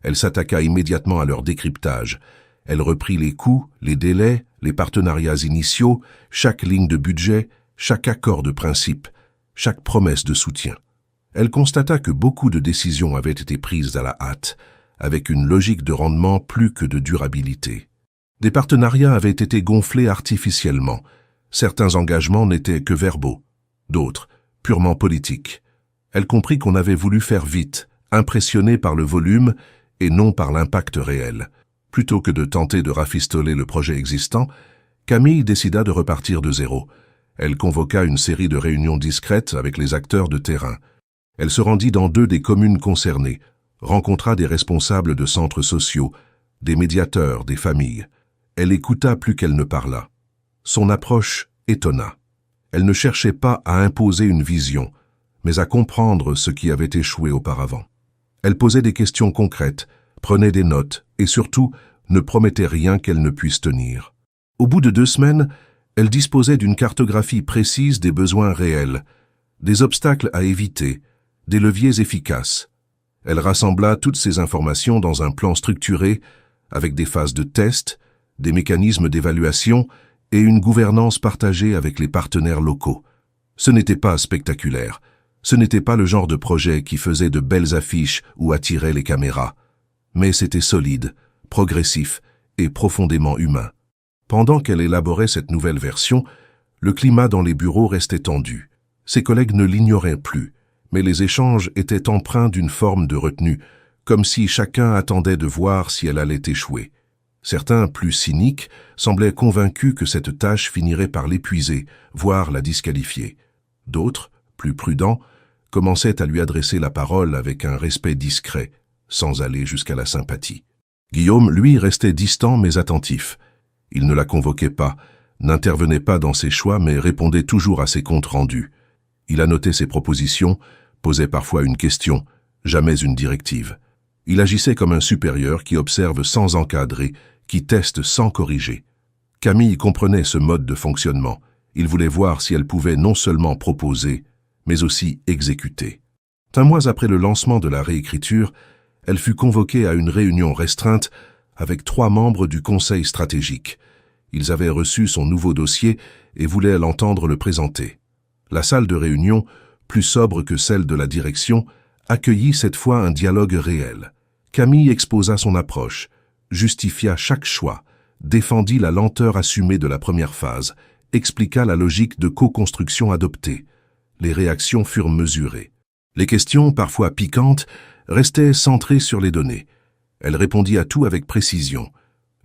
Elle s'attaqua immédiatement à leur décryptage. Elle reprit les coûts, les délais, les partenariats initiaux, chaque ligne de budget, chaque accord de principe, chaque promesse de soutien. Elle constata que beaucoup de décisions avaient été prises à la hâte, avec une logique de rendement plus que de durabilité. Des partenariats avaient été gonflés artificiellement. Certains engagements n'étaient que verbaux, d'autres purement politiques. Elle comprit qu'on avait voulu faire vite, impressionné par le volume et non par l'impact réel. Plutôt que de tenter de rafistoler le projet existant, Camille décida de repartir de zéro. Elle convoqua une série de réunions discrètes avec les acteurs de terrain. Elle se rendit dans 2 des communes concernées, rencontra des responsables de centres sociaux, des médiateurs, des familles. Elle écouta plus qu'elle ne parla. Son approche étonna. Elle ne cherchait pas à imposer une vision, mais à comprendre ce qui avait échoué auparavant. Elle posait des questions concrètes, prenait des notes et surtout ne promettait rien qu'elle ne puisse tenir. Au bout de 2 semaines, elle disposait d'une cartographie précise des besoins réels, des obstacles à éviter, des leviers efficaces. Elle rassembla toutes ces informations dans un plan structuré, avec des phases de test, des mécanismes d'évaluation et une gouvernance partagée avec les partenaires locaux. Ce n'était pas spectaculaire. Ce n'était pas le genre de projet qui faisait de belles affiches ou attirait les caméras. Mais c'était solide, progressif et profondément humain. Pendant qu'elle élaborait cette nouvelle version, le climat dans les bureaux restait tendu. Ses collègues ne l'ignoraient plus, mais les échanges étaient empreints d'une forme de retenue, comme si chacun attendait de voir si elle allait échouer. Certains, plus cyniques, semblaient convaincus que cette tâche finirait par l'épuiser, voire la disqualifier. D'autres, plus prudents, commençaient à lui adresser la parole avec un respect discret, sans aller jusqu'à la sympathie. Guillaume, lui, restait distant mais attentif. Il ne la convoquait pas, n'intervenait pas dans ses choix, mais répondait toujours à ses comptes rendus. Il annotait ses propositions, posait parfois une question, jamais une directive. Il agissait comme un supérieur qui observe sans encadrer, qui teste sans corriger. Camille comprenait ce mode de fonctionnement. Il voulait voir si elle pouvait non seulement proposer, mais aussi exécuter. Un mois après le lancement de la réécriture, elle fut convoquée à une réunion restreinte avec 3 membres du conseil stratégique. Ils avaient reçu son nouveau dossier et voulaient l'entendre le présenter. La salle de réunion, plus sobre que celle de la direction, accueillit cette fois un dialogue réel. Camille exposa son approche, justifia chaque choix, défendit la lenteur assumée de la première phase, expliqua la logique de co-construction adoptée. Les réactions furent mesurées. Les questions, parfois piquantes, restaient centrées sur les données. Elle répondit à tout avec précision.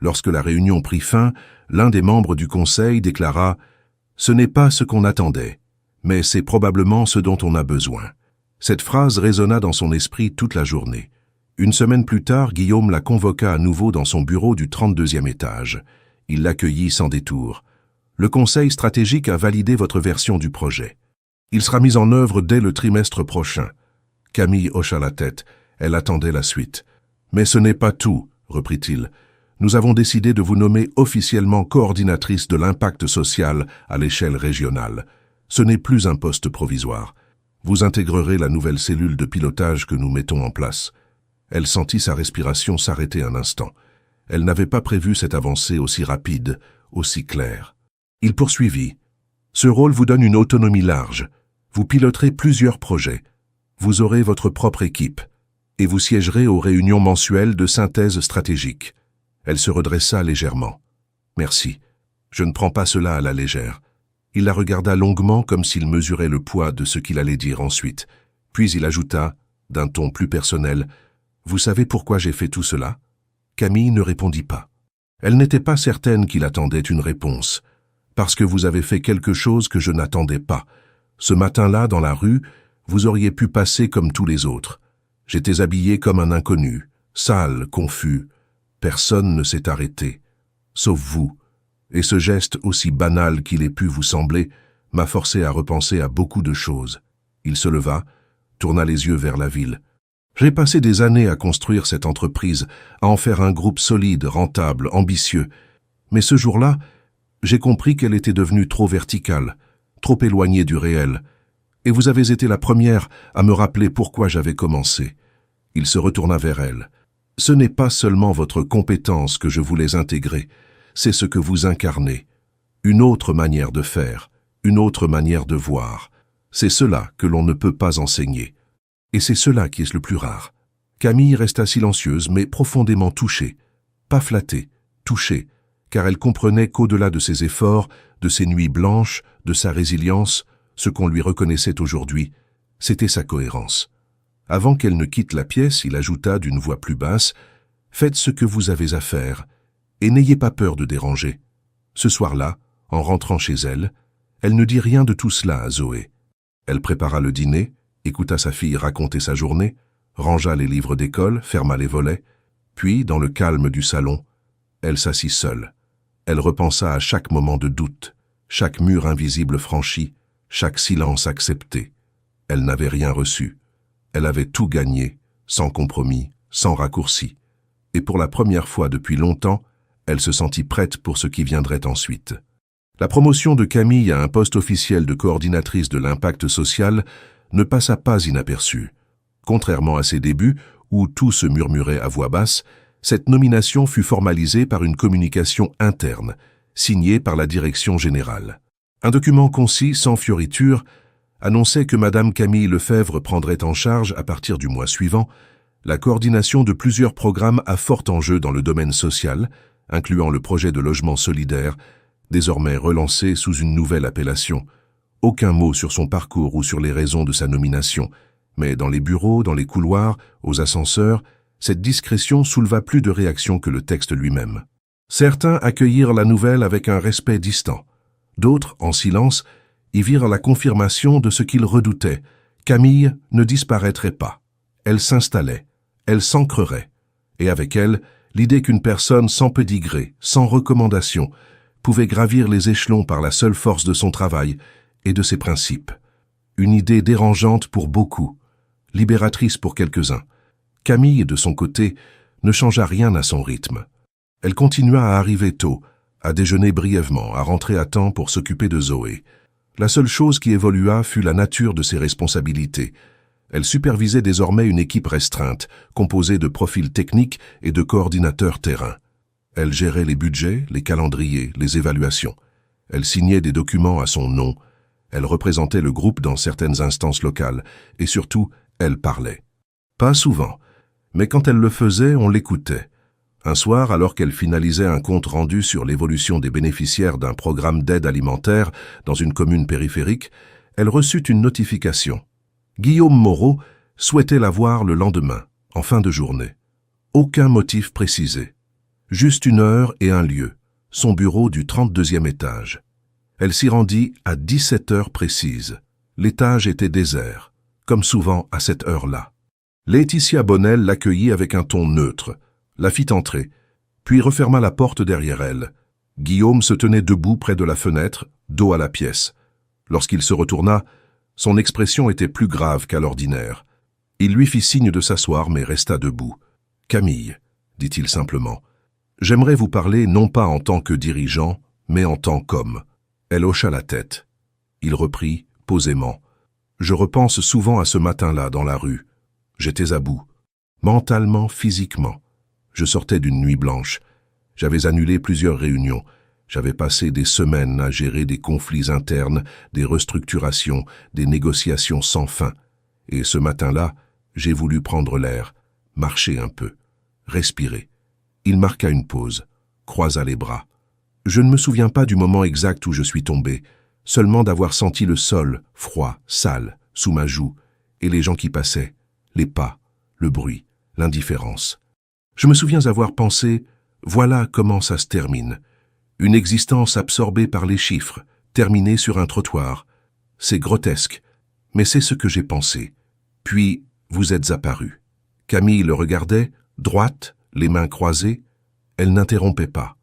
Lorsque la réunion prit fin, l'un des membres du conseil déclara « Ce n'est pas ce qu'on attendait, mais c'est probablement ce dont on a besoin ». Cette phrase résonna dans son esprit toute la journée. Une semaine plus tard, Guillaume la convoqua à nouveau dans son bureau du 32e étage. Il l'accueillit sans détour. « Le conseil stratégique a validé votre version du projet. Il sera mis en œuvre dès le trimestre prochain. » Camille hocha la tête. Elle attendait la suite. « Mais ce n'est pas tout, » reprit-il. « Nous avons décidé de vous nommer officiellement coordinatrice de l'impact social à l'échelle régionale. Ce n'est plus un poste provisoire. Vous intégrerez la nouvelle cellule de pilotage que nous mettons en place. » Elle sentit sa respiration s'arrêter un instant. Elle n'avait pas prévu cette avancée aussi rapide, aussi claire. Il poursuivit. « Ce rôle vous donne une autonomie large. Vous piloterez plusieurs projets. Vous aurez votre propre équipe. Et vous siégerez aux réunions mensuelles de synthèse stratégique. » Elle se redressa légèrement. « Merci. Je ne prends pas cela à la légère. » Il la regarda longuement comme s'il mesurait le poids de ce qu'il allait dire ensuite. Puis il ajouta, d'un ton plus personnel, « Vous savez pourquoi j'ai fait tout cela ?» Camille ne répondit pas. Elle n'était pas certaine qu'il attendait une réponse. « Parce que vous avez fait quelque chose que je n'attendais pas. Ce matin-là, dans la rue, vous auriez pu passer comme tous les autres. J'étais habillé comme un inconnu, sale, confus. Personne ne s'est arrêté, sauf vous. Et ce geste, aussi banal qu'il ait pu vous sembler, m'a forcé à repenser à beaucoup de choses. » Il se leva, tourna les yeux vers la ville. « J'ai passé des années à construire cette entreprise, à en faire un groupe solide, rentable, ambitieux. Mais ce jour-là, j'ai compris qu'elle était devenue trop verticale, trop éloignée du réel. Et vous avez été la première à me rappeler pourquoi j'avais commencé. » Il se retourna vers elle. Ce n'est pas seulement votre compétence que je voulais intégrer, c'est ce que vous incarnez. Une autre manière de faire, une autre manière de voir. C'est cela que l'on ne peut pas enseigner. Et c'est cela qui est le plus rare. Camille resta silencieuse mais profondément touchée. Pas flattée, touchée, car elle comprenait qu'au-delà de ses efforts, de ses nuits blanches, de sa résilience, ce qu'on lui reconnaissait aujourd'hui, c'était sa cohérence. Avant qu'elle ne quitte la pièce, il ajouta d'une voix plus basse, « Faites ce que vous avez à faire, et n'ayez pas peur de déranger. » Ce soir-là, en rentrant chez elle, elle ne dit rien de tout cela à Zoé. Elle prépara le dîner, écouta sa fille raconter sa journée, rangea les livres d'école, ferma les volets, puis, dans le calme du salon, elle s'assit seule. Elle repensa à chaque moment de doute, chaque mur invisible franchi, chaque silence accepté. Elle n'avait rien reçu. Elle avait tout gagné, sans compromis, sans raccourci. Et pour la première fois depuis longtemps, elle se sentit prête pour ce qui viendrait ensuite. La promotion de Camille à un poste officiel de coordinatrice de l'impact social ne passa pas inaperçue. Contrairement à ses débuts, où tout se murmurait à voix basse, cette nomination fut formalisée par une communication interne, signée par la direction générale. Un document concis, sans fioriture, annonçait que Madame Camille Lefebvre prendrait en charge, à partir du mois suivant, la coordination de plusieurs programmes à fort enjeu dans le domaine social, incluant le projet de logement solidaire, désormais relancé sous une nouvelle appellation. Aucun mot sur son parcours ou sur les raisons de sa nomination, mais dans les bureaux, dans les couloirs, aux ascenseurs, cette discrétion souleva plus de réactions que le texte lui-même. Certains accueillirent la nouvelle avec un respect distant. D'autres, en silence, y virent la confirmation de ce qu'ils redoutaient. Camille ne disparaîtrait pas. Elle s'installait, elle s'ancrerait, et avec elle, l'idée qu'une personne sans pédigré, sans recommandation, pouvait gravir les échelons par la seule force de son travail et de ses principes. Une idée dérangeante pour beaucoup, libératrice pour quelques-uns. Camille, de son côté, ne changea rien à son rythme. Elle continua à arriver tôt, à déjeuner brièvement, à rentrer à temps pour s'occuper de Zoé. La seule chose qui évolua fut la nature de ses responsabilités. Elle supervisait désormais une équipe restreinte, composée de profils techniques et de coordinateurs terrain. Elle gérait les budgets, les calendriers, les évaluations. Elle signait des documents à son nom. Elle représentait le groupe dans certaines instances locales. Et surtout, elle parlait. Pas souvent, mais quand elle le faisait, on l'écoutait. Un soir, alors qu'elle finalisait un compte rendu sur l'évolution des bénéficiaires d'un programme d'aide alimentaire dans une commune périphérique, elle reçut une notification. Guillaume Moreau souhaitait la voir le lendemain, en fin de journée. Aucun motif précisé. Juste une heure et un lieu, son bureau du 32e étage. Elle s'y rendit à 17 heures précises. L'étage était désert, comme souvent à cette heure-là. Laetitia Bonnel l'accueillit avec un ton neutre, la fit entrer, puis referma la porte derrière elle. Guillaume se tenait debout près de la fenêtre, dos à la pièce. Lorsqu'il se retourna, son expression était plus grave qu'à l'ordinaire. Il lui fit signe de s'asseoir mais resta debout. « Camille, dit-il simplement, j'aimerais vous parler non pas en tant que dirigeant, mais en tant qu'homme. » Elle hocha la tête. Il reprit, posément. « Je repense souvent à ce matin-là dans la rue. J'étais à bout, mentalement, physiquement. Je sortais d'une nuit blanche. J'avais annulé plusieurs réunions. J'avais passé des semaines à gérer des conflits internes, des restructurations, des négociations sans fin. Et ce matin-là, j'ai voulu prendre l'air, marcher un peu, respirer. » Il marqua une pause, croisa les bras. Je ne me souviens pas du moment exact où je suis tombé, seulement d'avoir senti le sol, froid, sale, sous ma joue, et les gens qui passaient, les pas, le bruit, l'indifférence. Je me souviens avoir pensé, voilà comment ça se termine. Une existence absorbée par les chiffres, terminée sur un trottoir. C'est grotesque, mais c'est ce que j'ai pensé. Puis, vous êtes apparu. Camille le regardait, droite, les mains croisées. Elle n'interrompait pas.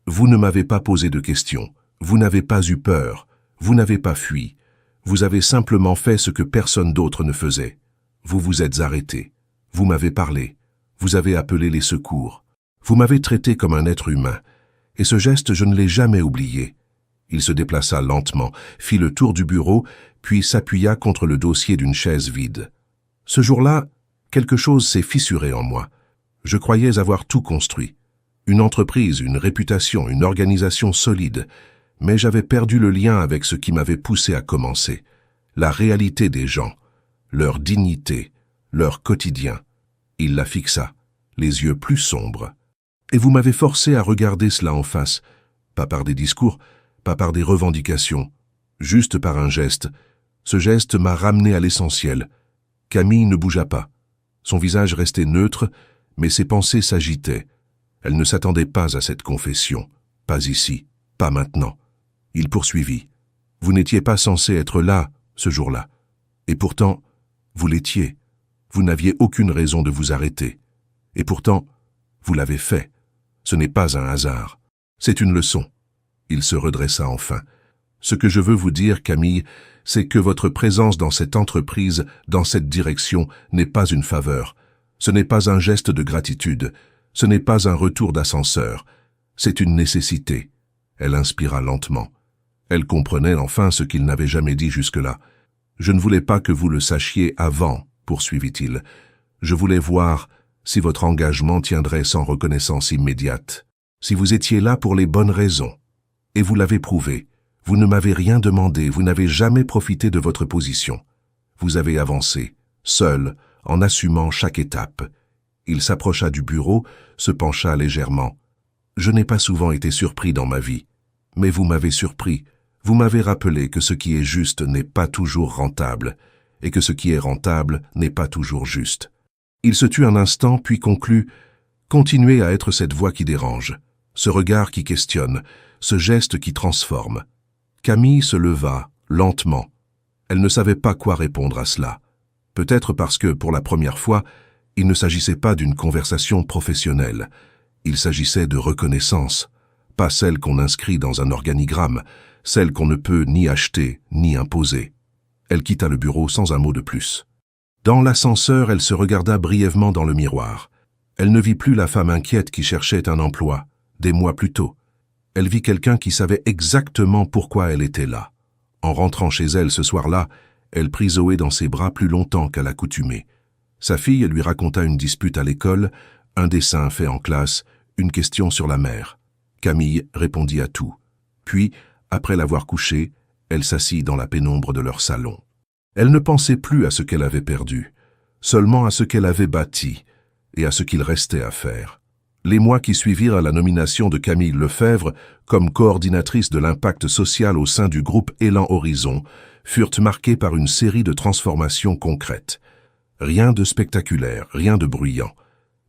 Vous ne m'avez pas posé de questions. Vous n'avez pas eu peur. Vous n'avez pas fui. Vous avez simplement fait ce que personne d'autre ne faisait. Vous vous êtes arrêté. Vous m'avez parlé. Vous avez appelé les secours. Vous m'avez traité comme un être humain. Et ce geste, je ne l'ai jamais oublié. Il se déplaça lentement, fit le tour du bureau, puis s'appuya contre le dossier d'une chaise vide. Ce jour-là, quelque chose s'est fissuré en moi. Je croyais avoir tout construit. Une entreprise, une réputation, une organisation solide. Mais j'avais perdu le lien avec ce qui m'avait poussé à commencer. La réalité des gens, leur dignité, leur quotidien. Il la fixa, les yeux plus sombres. Et vous m'avez forcé à regarder cela en face, pas par des discours, pas par des revendications, juste par un geste. Ce geste m'a ramené à l'essentiel. Camille ne bougea pas. Son visage restait neutre, mais ses pensées s'agitaient. Elle ne s'attendait pas à cette confession. Pas ici, pas maintenant. Il poursuivit. Vous n'étiez pas censé être là, ce jour-là. Et pourtant, vous l'étiez. Vous n'aviez aucune raison de vous arrêter. Et pourtant, vous l'avez fait. Ce n'est pas un hasard. C'est une leçon. Il se redressa enfin. Ce que je veux vous dire, Camille, c'est que votre présence dans cette entreprise, dans cette direction, n'est pas une faveur. Ce n'est pas un geste de gratitude. Ce n'est pas un retour d'ascenseur. C'est une nécessité. Elle inspira lentement. Elle comprenait enfin ce qu'il n'avait jamais dit jusque-là. Je ne voulais pas que vous le sachiez avant, poursuivit-il. Je voulais voir si votre engagement tiendrait sans reconnaissance immédiate, si vous étiez là pour les bonnes raisons. Et vous l'avez prouvé. Vous ne m'avez rien demandé, vous n'avez jamais profité de votre position. Vous avez avancé, seul, en assumant chaque étape. Il s'approcha du bureau, se pencha légèrement. Je n'ai pas souvent été surpris dans ma vie, mais vous m'avez surpris. Vous m'avez rappelé que ce qui est juste n'est pas toujours rentable, et que ce qui est rentable n'est pas toujours juste. Il se tut un instant, puis conclut « Continuez à être cette voix qui dérange, ce regard qui questionne, ce geste qui transforme. » Camille se leva, lentement. Elle ne savait pas quoi répondre à cela. Peut-être parce que, pour la première fois, il ne s'agissait pas d'une conversation professionnelle. Il s'agissait de reconnaissance, pas celle qu'on inscrit dans un organigramme, celle qu'on ne peut ni acheter ni imposer. Elle quitta le bureau sans un mot de plus. Dans l'ascenseur, elle se regarda brièvement dans le miroir. Elle ne vit plus la femme inquiète qui cherchait un emploi, des mois plus tôt. Elle vit quelqu'un qui savait exactement pourquoi elle était là. En rentrant chez elle ce soir-là, elle prit Zoé dans ses bras plus longtemps qu'à l'accoutumée. Sa fille lui raconta une dispute à l'école, un dessin fait en classe, une question sur la mer. Camille répondit à tout. Puis, après l'avoir couchée, elle s'assit dans la pénombre de leur salon. Elle ne pensait plus à ce qu'elle avait perdu, seulement à ce qu'elle avait bâti et à ce qu'il restait à faire. Les mois qui suivirent la nomination de Camille Lefebvre comme coordinatrice de l'impact social au sein du groupe Élan Horizon furent marqués par une série de transformations concrètes. Rien de spectaculaire, rien de bruyant.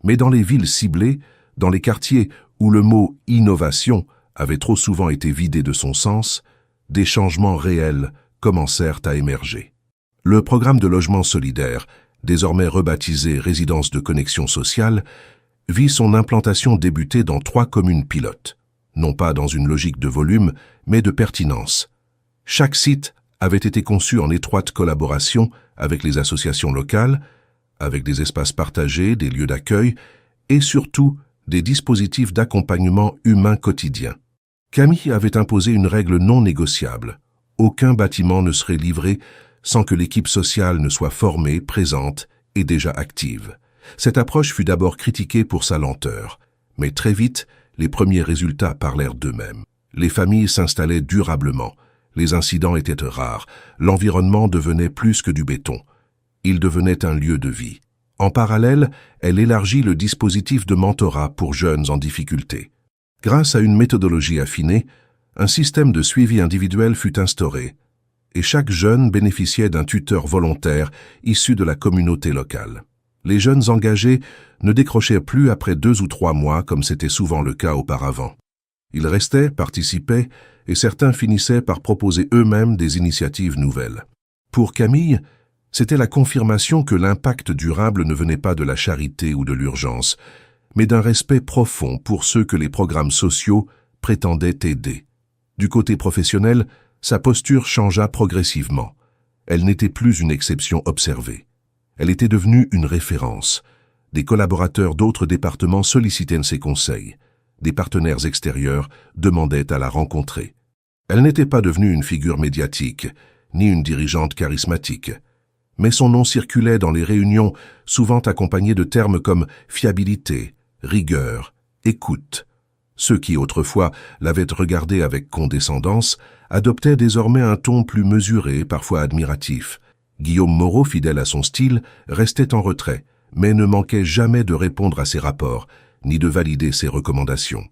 Mais dans les villes ciblées, dans les quartiers où le mot « innovation » avait trop souvent été vidé de son sens, des changements réels commencèrent à émerger. Le programme de logement solidaire, désormais rebaptisé Résidence de connexion sociale, vit son implantation débuter dans 3 communes pilotes, non pas dans une logique de volume, mais de pertinence. Chaque site avait été conçu en étroite collaboration avec les associations locales, avec des espaces partagés, des lieux d'accueil et surtout des dispositifs d'accompagnement humain quotidien. Camille avait imposé une règle non négociable. Aucun bâtiment ne serait livré sans que l'équipe sociale ne soit formée, présente et déjà active. Cette approche fut d'abord critiquée pour sa lenteur, mais très vite, les premiers résultats parlèrent d'eux-mêmes. Les familles s'installaient durablement, les incidents étaient rares, l'environnement devenait plus que du béton. Il devenait un lieu de vie. En parallèle, elle élargit le dispositif de mentorat pour jeunes en difficulté. Grâce à une méthodologie affinée, un système de suivi individuel fut instauré, et chaque jeune bénéficiait d'un tuteur volontaire issu de la communauté locale. Les jeunes engagés ne décrochaient plus après 2 ou 3 mois comme c'était souvent le cas auparavant. Ils restaient, participaient, et certains finissaient par proposer eux-mêmes des initiatives nouvelles. Pour Camille, c'était la confirmation que l'impact durable ne venait pas de la charité ou de l'urgence, mais d'un respect profond pour ceux que les programmes sociaux prétendaient aider. Du côté professionnel, sa posture changea progressivement. Elle n'était plus une exception observée. Elle était devenue une référence. Des collaborateurs d'autres départements sollicitaient ses conseils. Des partenaires extérieurs demandaient à la rencontrer. Elle n'était pas devenue une figure médiatique, ni une dirigeante charismatique, Mais son nom circulait dans les réunions, souvent accompagné de termes comme fiabilité, rigueur, écoute. Ceux qui autrefois l'avaient regardé avec condescendance adoptaient désormais un ton plus mesuré, parfois admiratif. Guillaume Moreau, fidèle à son style, restait en retrait, mais ne manquait jamais de répondre à ses rapports, ni de valider ses recommandations.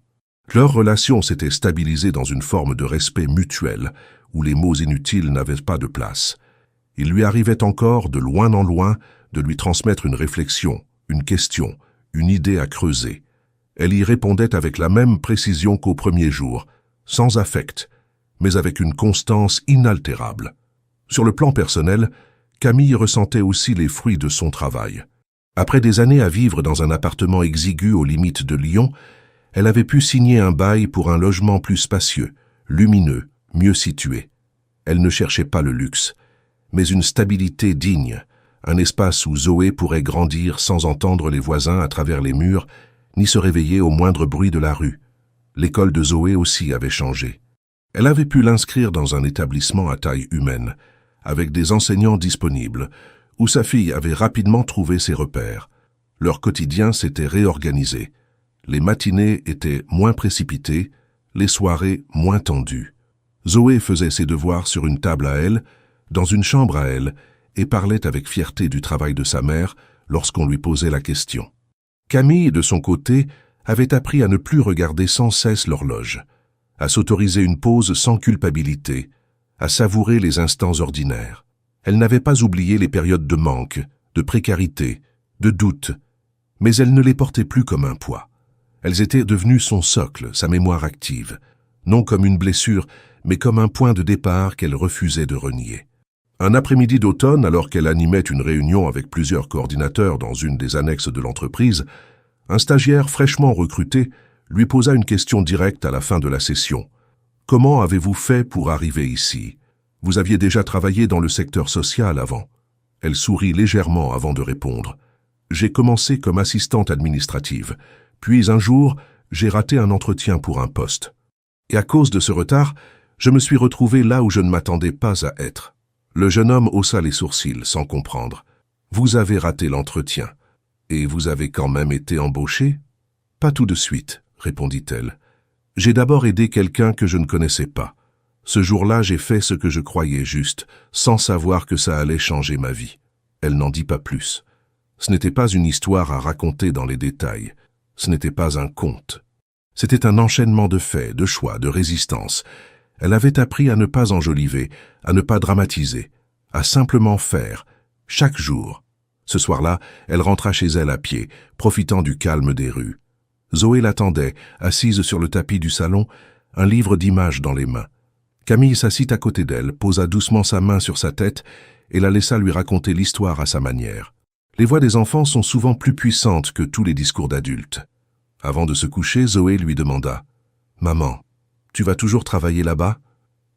Leur relation s'était stabilisée dans une forme de respect mutuel, où les mots inutiles n'avaient pas de place. Il lui arrivait encore, de loin en loin, de lui transmettre une réflexion, une question, une idée à creuser. Elle y répondait avec la même précision qu'au premier jour, sans affect, mais avec une constance inaltérable. Sur le plan personnel, Camille ressentait aussi les fruits de son travail. Après des années à vivre dans un appartement exigu aux limites de Lyon, elle avait pu signer un bail pour un logement plus spacieux, lumineux, mieux situé. Elle ne cherchait pas le luxe, mais une stabilité digne, un espace où Zoé pourrait grandir sans entendre les voisins à travers les murs, ni se réveiller au moindre bruit de la rue. L'école de Zoé aussi avait changé. Elle avait pu l'inscrire dans un établissement à taille humaine, avec des enseignants disponibles, où sa fille avait rapidement trouvé ses repères. Leur quotidien s'était réorganisé. Les matinées étaient moins précipitées, les soirées moins tendues. Zoé faisait ses devoirs sur une table à elle, dans une chambre à elle, et parlait avec fierté du travail de sa mère lorsqu'on lui posait la question. Camille, de son côté, avait appris à ne plus regarder sans cesse l'horloge, à s'autoriser une pause sans culpabilité, à savourer les instants ordinaires. Elle n'avait pas oublié les périodes de manque, de précarité, de doute, mais elle ne les portait plus comme un poids. Elles étaient devenues son socle, sa mémoire active, non comme une blessure, mais comme un point de départ qu'elle refusait de renier. Un après-midi d'automne, alors qu'elle animait une réunion avec plusieurs coordinateurs dans une des annexes de l'entreprise, un stagiaire fraîchement recruté lui posa une question directe à la fin de la session. « Comment avez-vous fait pour arriver ici? Vous aviez déjà travaillé dans le secteur social avant ?» Elle sourit légèrement avant de répondre. « J'ai commencé comme assistante administrative, puis un jour, j'ai raté un entretien pour un poste. Et à cause de ce retard, je me suis retrouvé là où je ne m'attendais pas à être. » Le jeune homme haussa les sourcils, sans comprendre. « Vous avez raté l'entretien. Et vous avez quand même été embauché ?»« Pas tout de suite, » répondit-elle. « J'ai d'abord aidé quelqu'un que je ne connaissais pas. Ce jour-là, j'ai fait ce que je croyais juste, sans savoir que ça allait changer ma vie. » Elle n'en dit pas plus. Ce n'était pas une histoire à raconter dans les détails. Ce n'était pas un conte. C'était un enchaînement de faits, de choix, de résistance. Elle avait appris à ne pas enjoliver, à ne pas dramatiser, à simplement faire, chaque jour. Ce soir-là, elle rentra chez elle à pied, profitant du calme des rues. Zoé l'attendait, assise sur le tapis du salon, un livre d'images dans les mains. Camille s'assit à côté d'elle, posa doucement sa main sur sa tête et la laissa lui raconter l'histoire à sa manière. Les voix des enfants sont souvent plus puissantes que tous les discours d'adultes. Avant de se coucher, Zoé lui demanda « Maman, tu vas toujours travailler là-bas ?»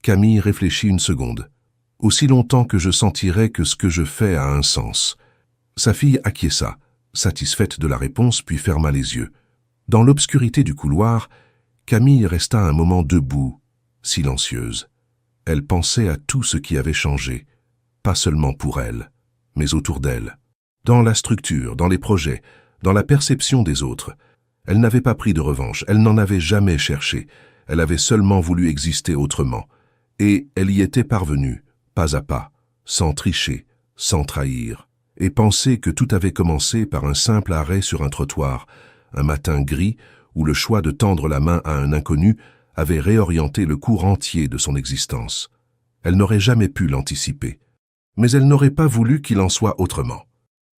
Camille réfléchit une seconde. « Aussi longtemps que je sentirai que ce que je fais a un sens. » Sa fille acquiesça, satisfaite de la réponse, puis ferma les yeux. Dans l'obscurité du couloir, Camille resta un moment debout, silencieuse. Elle pensait à tout ce qui avait changé, pas seulement pour elle, mais autour d'elle. Dans la structure, dans les projets, dans la perception des autres. Elle n'avait pas pris de revanche, elle n'en avait jamais cherché, elle avait seulement voulu exister autrement. Et elle y était parvenue, pas à pas, sans tricher, sans trahir, et penser que tout avait commencé par un simple arrêt sur un trottoir, un matin gris où le choix de tendre la main à un inconnu avait réorienté le cours entier de son existence. Elle n'aurait jamais pu l'anticiper, mais elle n'aurait pas voulu qu'il en soit autrement.